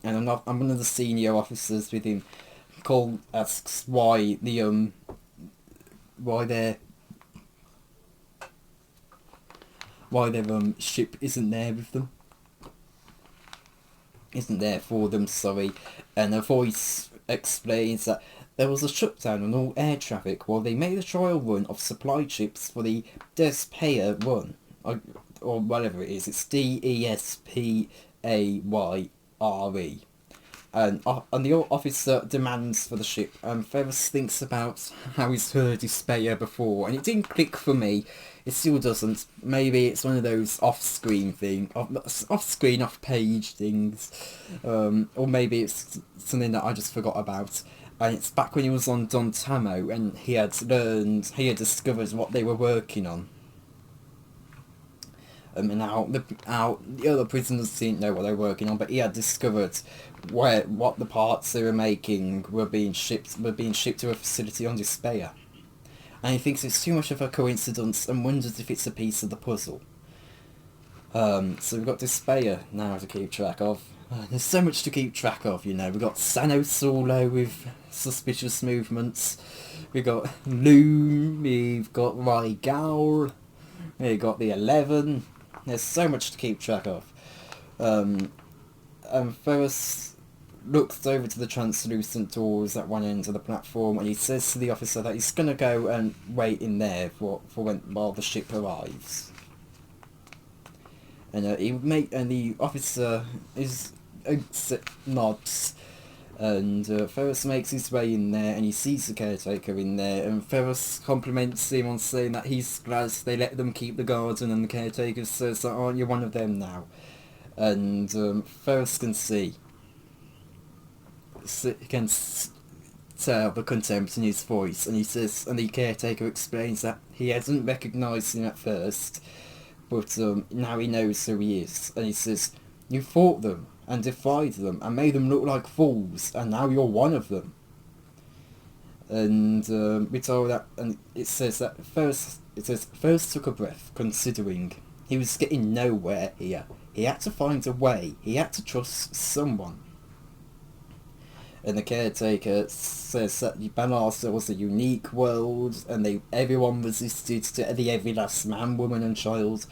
I'm one of the senior officers with him. Cole asks why their ship isn't there with them. Isn't there for them, sorry. And a voice explains that there was a shutdown on all air traffic while they made a trial run of supply ships for the Despayre 1, or whatever it is. It's Despayre. And the officer demands for the ship, and Ferris thinks about how he's heard Despayre before, and it didn't click for me. It still doesn't. Maybe it's one of those off-screen off-page things, or maybe it's something that I just forgot about. And it's back when he was on Don Tamo, and he had discovered what they were working on. And now the other prisoners didn't know what they were working on, but he had discovered what the parts they were making were being shipped to a facility on Despayre. And he thinks it's too much of a coincidence and wonders if it's a piece of the puzzle. So we've got Despayre now to keep track of. There's so much to keep track of, you know. We've got Sano Solo with suspicious movements. We've got LUNE. We've got Rygal. We've got the 11. There's so much to keep track of. And Ferris looks over to the translucent doors at one end of the platform, and he says to the officer that he's going to go and wait in there while the ship arrives. And the officer nods, and Ferris makes his way in there, and he sees the caretaker in there, and Ferris compliments him on saying that he's glad they let them keep the garden, and the caretaker says that, aren't you one of them now? And Ferris can tell the contempt in his voice, and he says, and the caretaker explains that he hasn't recognised him at first, but now he knows who he is, and he says, you fought them and defied them and made them look like fools, and now you're one of them. And we're told that, and it says Ferris took a breath, considering he was getting nowhere here. He had to find a way. He had to trust someone. And the caretaker says that Balasa was a unique world, and everyone resisted to the every last man, woman and child,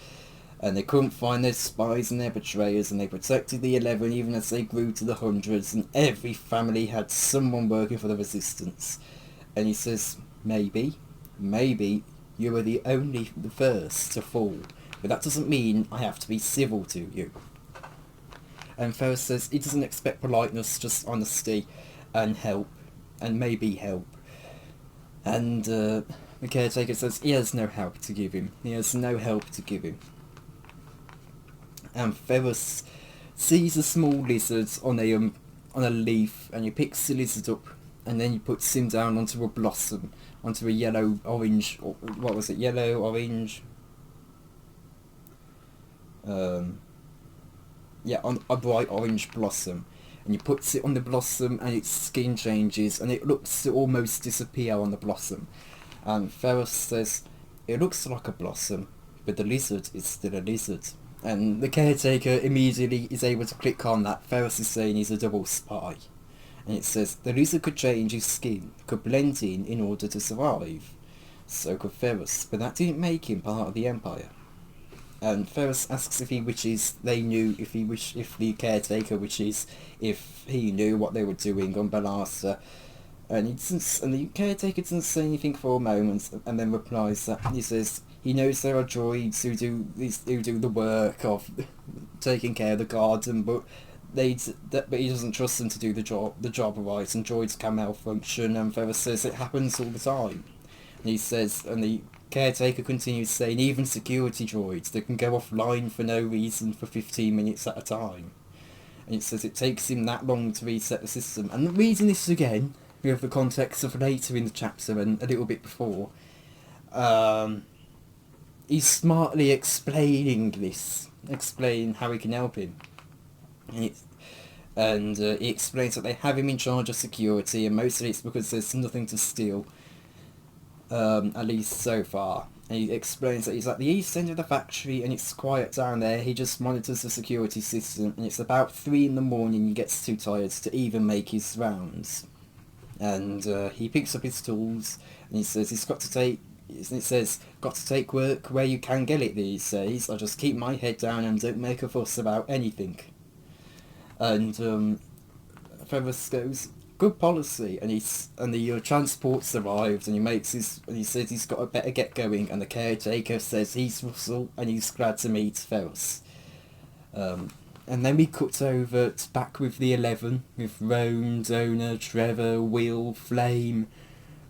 and they couldn't find their spies and their betrayers, and they protected the 11 even as they grew to the hundreds, and every family had someone working for the resistance. And he says, maybe you were the first to fall, but that doesn't mean I have to be civil to you. And Ferris says he doesn't expect politeness, just honesty and help, and maybe help. And the caretaker says he has no help to give him. And Ferris sees a small lizard on a leaf, and he picks the lizard up, and then he puts him down onto a blossom, onto a yellow-orange, what was it, yellow-orange? Yeah, on a bright orange blossom. And he puts it on the blossom and its skin changes and it looks to almost disappear on the blossom. And Ferris says, it looks like a blossom, but the lizard is still a lizard. And the caretaker immediately is able to click on that. Ferris is saying he's a double spy. And it says, the lizard could change his skin, could blend in order to survive. So could Ferris, but that didn't make him part of the Empire. And Ferris asks if he wishes they knew, if the caretaker wishes, if he knew what they were doing on Balasa. And the caretaker doesn't say anything for a moment, and then replies that he says he knows there are droids who do the work of taking care of the garden, but he doesn't trust them to do the job right, and droids can malfunction. And Ferris says it happens all the time. And he says, and the caretaker continues saying, even security droids, they can go offline for no reason for 15 minutes at a time. And it says it takes him that long to reset the system. And reading this again, with the context of later in the chapter and a little bit before, he's smartly explaining how he can help him. And he explains that they have him in charge of security, and mostly it's because there's nothing to steal. At least so far. And he explains that he's at the east end of the factory and it's quiet down there. He just monitors the security system, and it's about 3 in the morning. He gets too tired to even make his rounds. And he picks up his tools and he says got to take work where you can get it these days. I just keep my head down and don't make a fuss about anything. And Ferris goes, good policy, and the transport's arrived, and he says he's got to better get going, and the caretaker says he's Russell and he's glad to meet Ferris. And then we cut over to back with the 11, with Roan, Donor, Trevor, Will, Flame,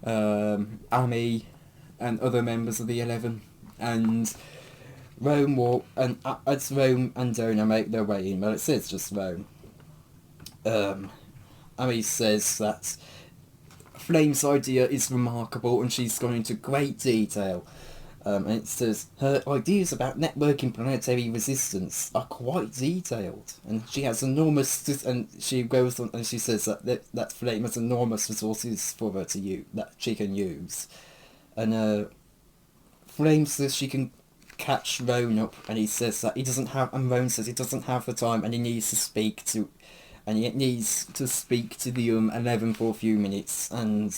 Amy, and other members of the 11. And as Roan and Donor make their way in, well, it says just Roan. Amy says that Flame's idea is remarkable and she's gone into great detail. And it says her ideas about networking planetary resistance are quite detailed, and she has enormous. And she goes on and she says that Flame has enormous resources for her to use that she can use, and Flame says she can catch Roan up, and he says that he doesn't have. And Roan says he doesn't have the time, and he needs to speak to. And he needs to speak to the 11 for a few minutes, and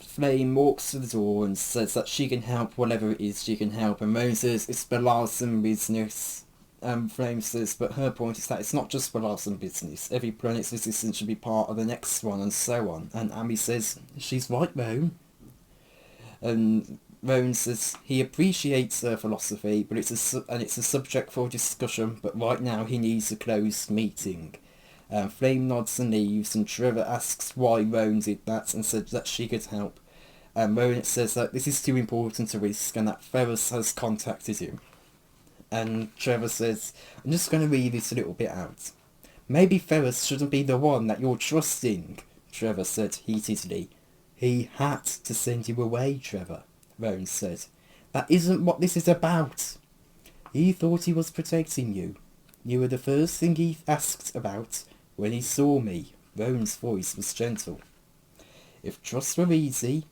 Flame walks to the door and says that she can help whatever it is she can help, and Roan says it's Balarsan business. Flame says, but her point is that it's not just Balarsan business. Every planet's resistance should be part of the next one, and so on. And Amy says, she's right, Roan. And Roan says he appreciates her philosophy, but it's a subject for discussion, but right now he needs a closed meeting. Flame nods and leaves, and Trevor asks why Roan did that and said that she could help. Roan says that this is too important to risk and that Ferris has contacted him. And Trevor says, I'm just going to read this a little bit out. Maybe Ferris shouldn't be the one that you're trusting, Trevor said heatedly. He had to send you away, Trevor, Roan said. That isn't what this is about. He thought he was protecting you. You were the first thing he asked about when he saw me. Roan's voice was gentle. If trust were easy,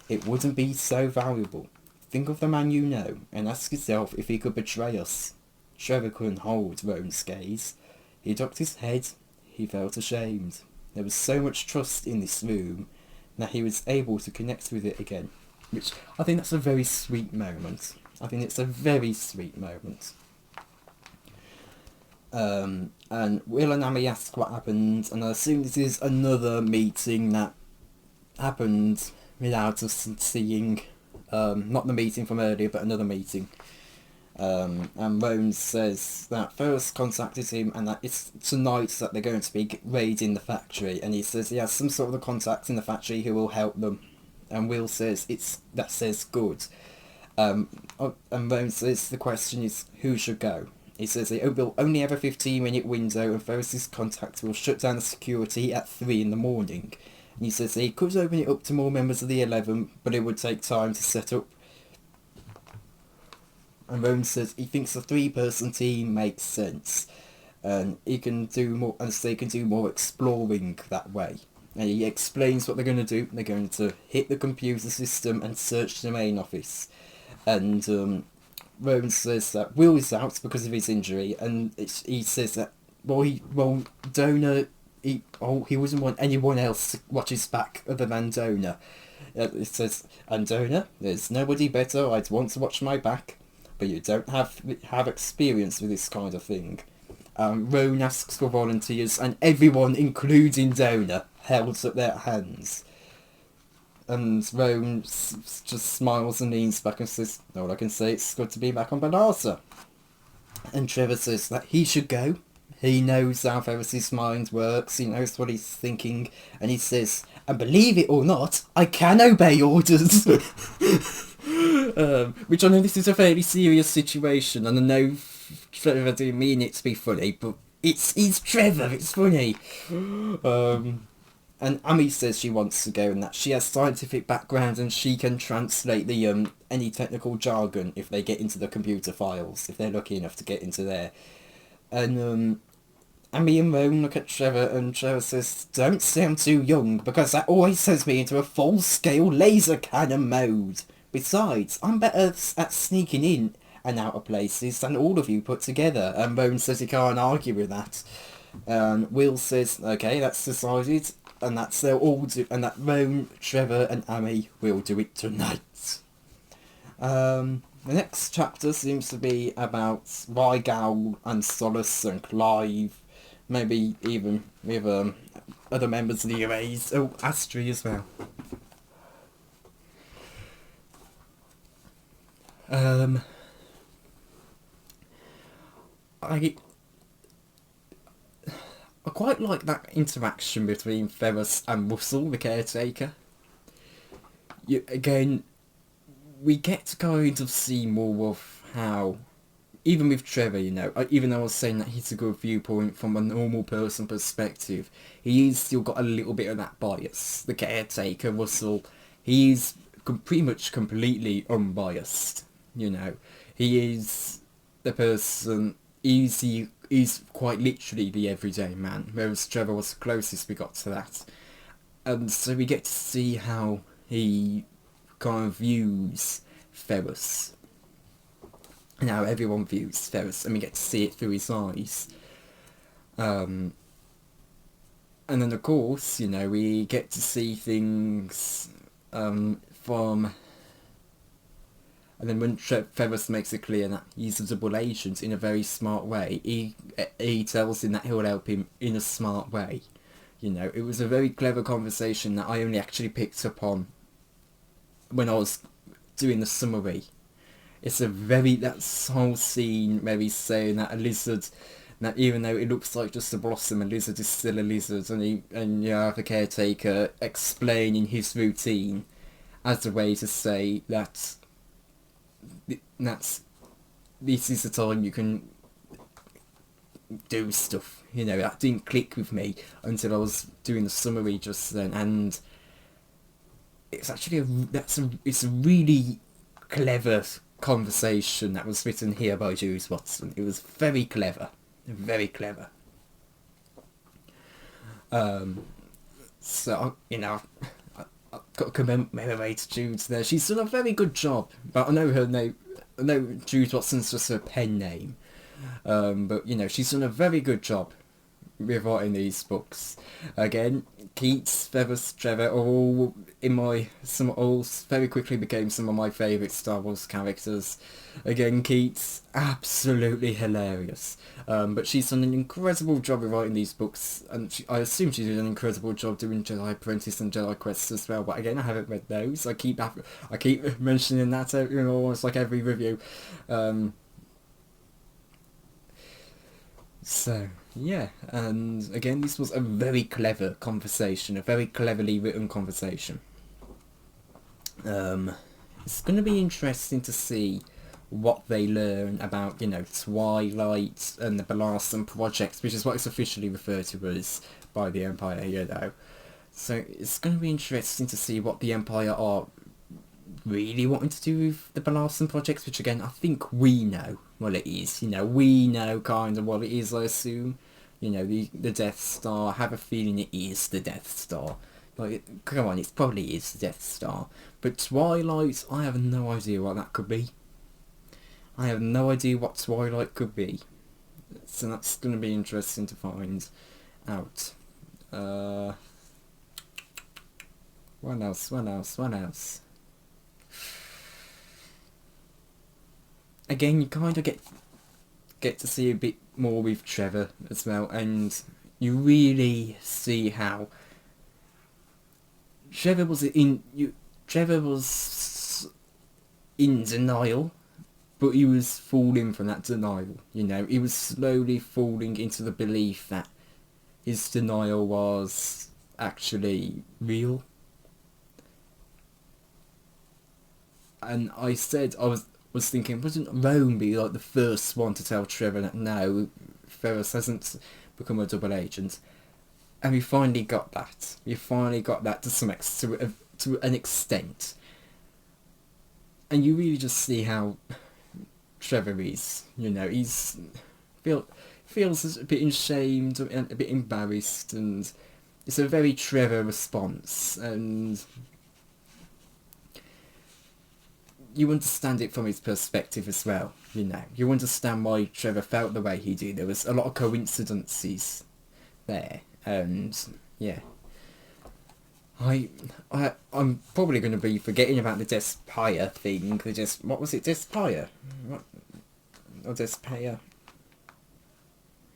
it wouldn't be so valuable. Think of the man you know, and ask yourself if he could betray us. Trevor couldn't hold Roan's gaze. He ducked his head. He felt ashamed. There was so much trust in this room that he was able to connect with it again. Which, I think that's a very sweet moment. I think it's a very sweet moment. And Will and Amy ask what happened, and I assume this is another meeting that happened without us seeing, not the meeting from earlier, but another meeting. And Roan says that Ferris contacted him and that it's tonight that they're going to be raiding the factory, and he says he has some sort of a contact in the factory who will help them. And Will says that says good. And Roan says the question is who should go. He says they will only have a 15-minute window and Ferris's contact will shut down the security at 3 in the morning. And he says he could open it up to more members of the 11, but it would take time to set up. And Rowan says he thinks a 3-person team makes sense. And he can do more, and so they can do more exploring that way. And he explains what they're going to do. They're going to hit the computer system and search the main office. And Rowan says that Will is out because of his injury, and he says that Donor, he wouldn't want anyone else to watch his back other than Donor. It says, and Donor, there's nobody better I'd want to watch my back, but you don't have experience with this kind of thing. Rowan asks for volunteers, and everyone, including Donor, held up their hands. And Rowan just smiles and leans back and says, all I can say, it's good to be back on Banasa. And Trevor says that he should go. He knows how Ferris's mind works, he knows what he's thinking, and he says, and believe it or not, I can obey orders. Which I know this is a fairly serious situation, and I know Trevor didn't mean it to be funny, but it's Trevor, it's funny. And Amy says she wants to go and that she has scientific background and she can translate the any technical jargon if they get into the computer files, if they're lucky enough to get into there. And Amy and Rowan look at Trevor and Trevor says, don't say I'm too young because that always sends me into a full-scale laser cannon mode. Besides, I'm better at sneaking in and out of places than all of you put together. And Rowan says he can't argue with that. And Will says, okay, that's decided. And that's they'll all do, and that Rowan, Trevor and Amy will do it tonight. The next chapter seems to be about Rygal and Solace and Clive, maybe even with other members of the Arrays. Oh, Astrid as well. I quite like that interaction between Ferris and Russell, the caretaker. Again, we get to kind of see more of how, even with Trevor, you know, even though I was saying that he's a good viewpoint from a normal person perspective, he's still got a little bit of that bias. The caretaker, Russell, he's pretty much completely unbiased, you know. He is the person, he's quite literally the everyday man, whereas Trevor was the closest we got to that. And so we get to see how he kind of views Ferris, and how everyone views Ferris, and we get to see it through his eyes. And then of course, you know, we get to see things from... And then when Ferris makes it clear that he's a double agent in a very smart way, he tells him that he'll help him in a smart way. You know, it was a very clever conversation that I only actually picked up on when I was doing the summary. It's that whole scene where he's saying that a lizard, that even though it looks like just a blossom, a lizard is still a lizard, and you have the caretaker explaining his routine as a way to say that this is the time you can do stuff. You know, that didn't click with me until I was doing the summary just then, and it's actually it's a really clever conversation that was written here by Jules Watson. It was very clever, very clever. So, you know, I've got to commemorate Jules there. She's done a very good job, but I know her name. I know Jules Watson's just her pen name, but you know, she's done a very good job with writing these books. Again, Keets, Ferris, Trevor are all very quickly became some of my favourite Star Wars characters. Again, Keets, absolutely hilarious. But she's done an incredible job of writing these books, and I assume she did an incredible job doing Jedi Apprentice and Jedi Quest as well. But again, I haven't read those. I keep mentioning that in almost like every review. So yeah, and again, this was a very clever conversation, a very cleverly written conversation. It's going to be interesting to see what they learn about, you know, Twilight and the Belarston Project, which is what it's officially referred to as by the Empire, you know. So it's going to be interesting to see what the Empire are really wanting to do with the Belarston Project, which again, I think we know what it is. You know, we know kind of what it is, I assume. You know, the Death Star. I have a feeling it is the Death Star. Like, come on, it probably is the Death Star. But Twilight, I have no idea what that could be. I have no idea what Twilight could be. So that's going to be interesting to find out. What else? Again, you kind of get to see a bit more with Trevor as well, and you really see how Trevor was in denial, but he was falling from that denial. You know, he was slowly falling into the belief that his denial was actually real. And I was thinking, wouldn't Rome be like the first one to tell Trevor that no, Ferris hasn't become a double agent? And we finally got that. We finally got that to an extent. And you really just see how Trevor is. You know, feels a bit ashamed and a bit embarrassed, and it's a very Trevor response, and you understand it from his perspective as well. You know, you understand why Trevor felt the way he did. There was a lot of coincidences there, and yeah, I'm probably going to be forgetting about the Despair thing. What was it, Despair? What? Or Despair?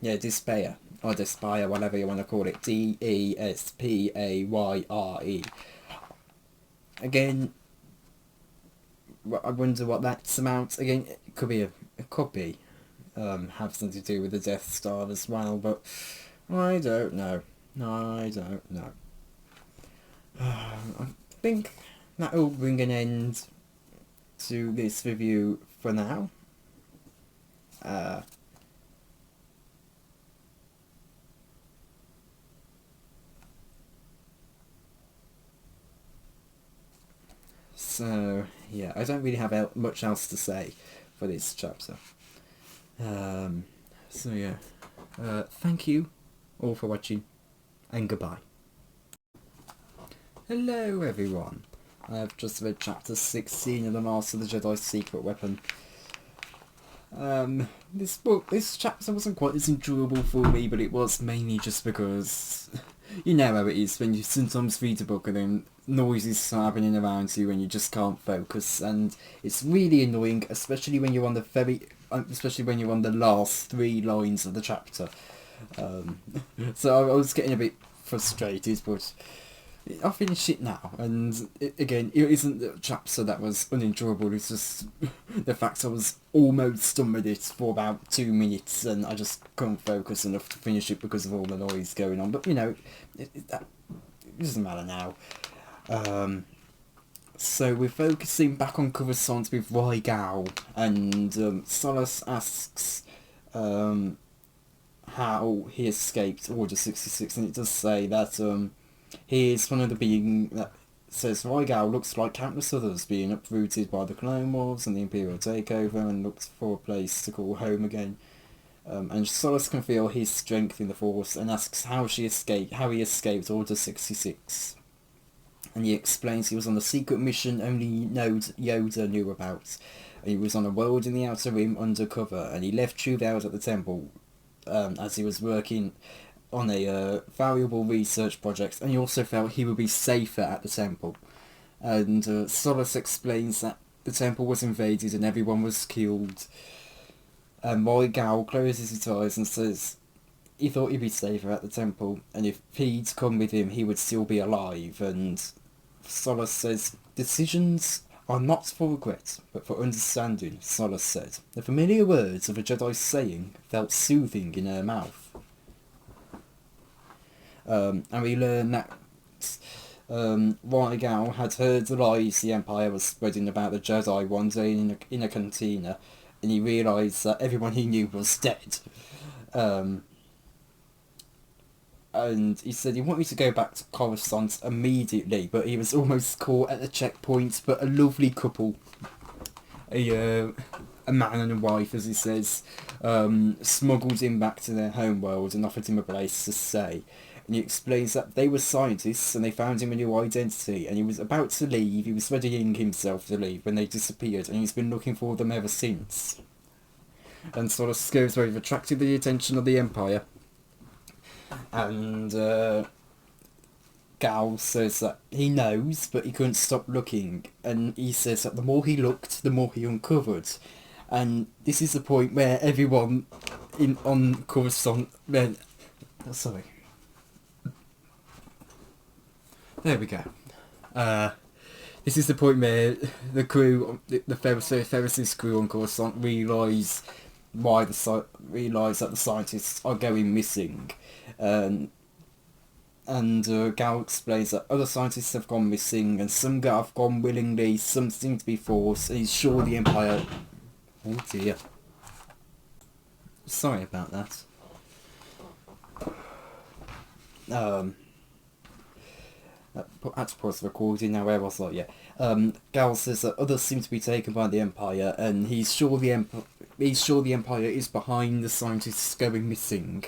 Yeah, Despair. Or Despair, whatever you want to call it. Despayre. Again, I wonder what that's about. Again, it could be have something to do with the Death Star as well, but I don't know. I think that will bring an end to this review for now. So yeah, I don't really have much else to say for this chapter. So yeah, thank you all for watching, and goodbye. Hello everyone. I have just read chapter 16 of the Master of the Jedi Secret Weapon. This chapter wasn't quite as enjoyable for me, but it was mainly just because you know how it is when you sometimes read a book and then noises start happening around you and you just can't focus, and it's really annoying, especially when you're on the last 3 lines of the chapter. So I was getting a bit frustrated, but I finished it now, and again, it isn't the chapter that was unenjoyable, it's just the fact I was almost done with it for about 2 minutes and I just couldn't focus enough to finish it because of all the noise going on. But you know, it doesn't matter now. So we're focusing back on Coruscant with Rygao, and Solus asks how he escaped Order 66, and it does say that he is one of the beings that says Rygao looks like countless others, being uprooted by the Clone Wars and the Imperial takeover, and looks for a place to call home again. And Solus can feel his strength in the Force, and asks how he escaped Order 66. And he explains he was on a secret mission only Yoda knew about. And he was on a world in the Outer Rim undercover, and he left Trudeau at the temple as he was working on a valuable research project, and he also felt he would be safer at the temple. And Solus explains that the temple was invaded and everyone was killed. And Rygao closes his eyes and says he thought he'd be safer at the temple, and if he'd come with him he would still be alive. And Solus says, decisions are not for regret, but for understanding, Solus said. The familiar words of a Jedi saying felt soothing in her mouth. And we learn that Weigao had heard the lies the Empire was spreading about the Jedi one day in a cantina, and he realised that everyone he knew was dead. And he said he wanted me to go back to Coruscant immediately, but he was almost caught at the checkpoint. But a lovely couple, a man and a wife, as he says, smuggled him back to their homeworld and offered him a place to stay. And he explains that they were scientists and they found him a new identity, and he was about to leave, he was readying himself to leave when they disappeared, and he's been looking for them ever since. And sort of goes where they've attracted the attention of the Empire. And Gal says that he knows, but he couldn't stop looking, and he says that the more he looked, the more he uncovered. And this is the point where everyone on Coruscant... sorry. There we go. This is the point where the crew, the Ferris's crew on Coruscant realise that the scientists are going missing. And Gal explains that other scientists have gone missing, and some have gone willingly, some seem to be forced, and he's sure the Empire... Oh dear. Sorry about that. I had to pause the recording now. Where was I? Yeah. Gal says that others seem to be taken by the Empire, and he's sure the Empire is behind the scientists going missing.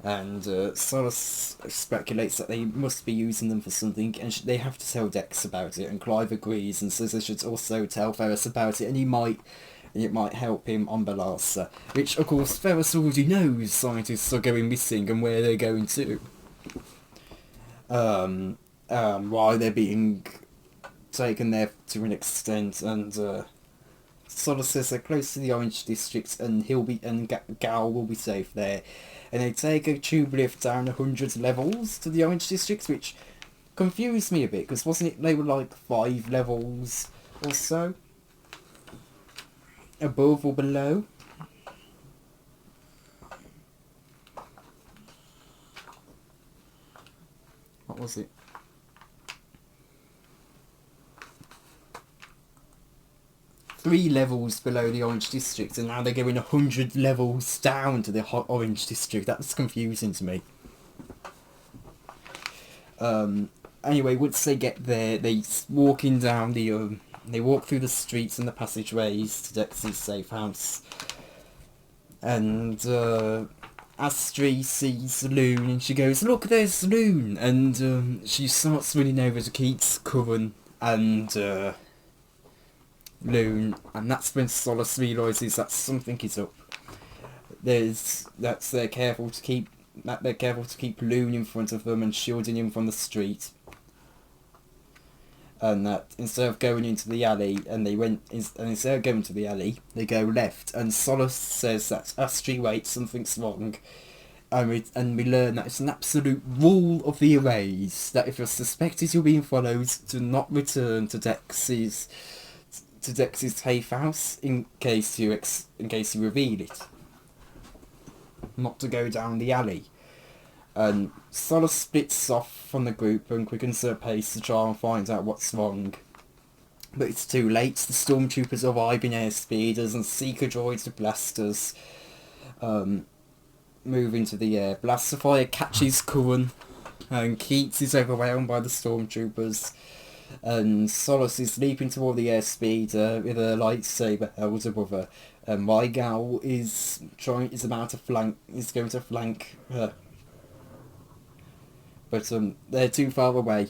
And Solas speculates that they must be using them for something, and they have to tell Dex about it. And Clive agrees and says they should also tell Ferris about it, and it might help him on Balasa. Which, of course, Ferris already knows scientists are going missing and where they're going to. Why they're being taken there to an extent, and Solas says they're close to the Orange District, and Gal will be safe there. And they take a tube lift down 100 levels to the Orange District, which confused me a bit, because wasn't it they were like 5 levels or so? Above or below? What was it? Three levels below the Orange District, and now they're going 100 levels down to the Orange District. That's confusing to me. Anyway, once they get there, they walking down the they walk through the streets and the passageways to Dex's safe house, and Astri sees LUNE and she goes, "Look, there's LUNE!" And she starts running over to Keets, Coven, and LUNE, and that's when Solas realises that something is up. They're careful to keep LUNE in front of them and shielding him from the street. And that instead of going into the alley, instead of going to the alley, they go left. And Solas says that Astri, wait, something's wrong. And we learn that it's an absolute rule of the arrays that if you're suspected you're being followed, do not return to Dex's safe house in case you reveal it. Not to go down the alley. And Solas splits off from the group and quickens her pace to try and find out what's wrong. But it's too late. The stormtroopers are vibing air speeders and seeker droids with blasters move into the air. Blaster fire catches Curran, and Keets is overwhelmed by the stormtroopers. And Solas is leaping toward the airspeeder with a lightsaber held above her. And Weigao is going to flank her. But they're too far away.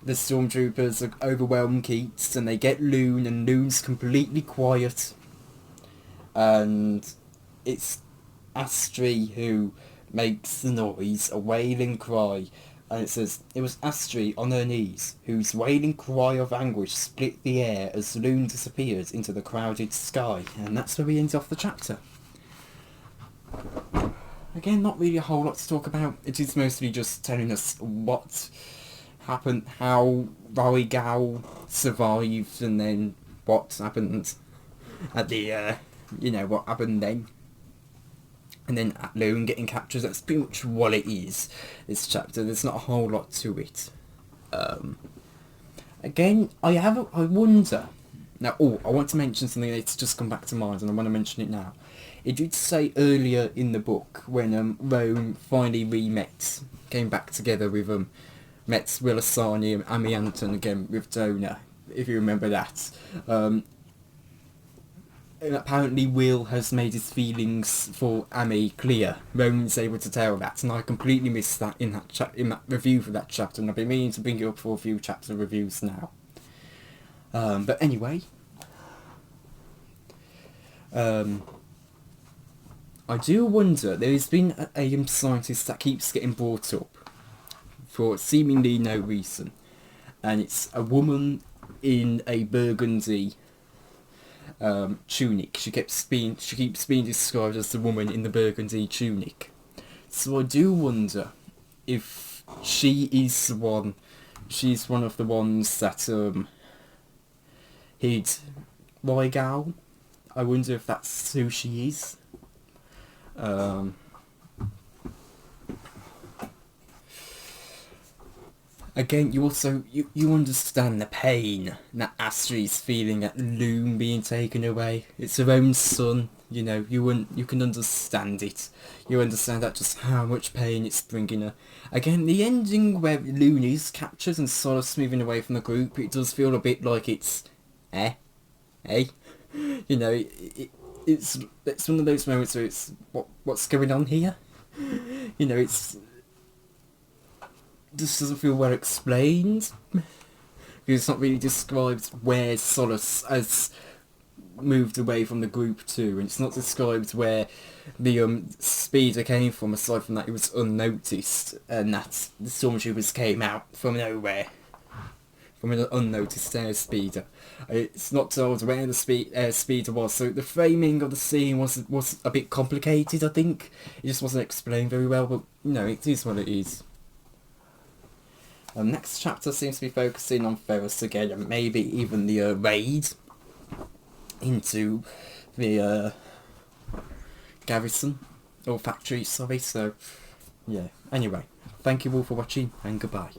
The stormtroopers overwhelm Keets, and they get LUNE, and LUNE's completely quiet. And it's Astri who makes the noise, a wailing cry. And it says, it was Astri on her knees, whose wailing cry of anguish split the air as LUNE disappeared into the crowded sky. And that's where we end off the chapter. Again, not really a whole lot to talk about. It is mostly just telling us what happened, how Weigao survived, and then what happened at the, what happened then. And then LUNE getting captured. That's pretty much what it is, this chapter. There's not a whole lot to it. Again, I wonder. Now, I want to mention something that's just come back to mind, and I want to mention it now. It did say earlier in the book, when Roan finally re-met, came back together with met Will Asani and Amy Anton again with Dona, if you remember that. And apparently Will has made his feelings for Amy clear. Roman's able to tell that, and I completely missed that in that review for that chapter, and I've been meaning to bring it up for a few chapter reviews now. But anyway, I do wonder, there has been a scientist that keeps getting brought up for seemingly no reason, and it's a woman in a burgundy tunic. She keeps being described as the woman in the burgundy tunic. So I do wonder if she is the one. She's one of the ones that hid Roygal. I wonder if that's who she is. Again, you also you understand the pain that Astrid is feeling at LUNE being taken away. It's her own son, you know. You can understand it. You understand that just how much pain it's bringing her. Again, the ending where LUNE is captured and sort of moving away from the group, it does feel a bit like it's, you know, it's one of those moments where it's what's going on here. You know, this doesn't feel well explained. It's not really described where Solace has moved away from the group to, and it's not described where the speeder came from, aside from that it was unnoticed, and that the stormtroopers came out from nowhere, from an unnoticed airspeeder. It's not told where the speeder was, so the framing of the scene was a bit complicated, I think. It just wasn't explained very well, but, you know, it is what it is. Next chapter seems to be focusing on Ferris again, and maybe even the raid into the garrison, or factory, sorry. So, yeah. Anyway, thank you all for watching, and goodbye.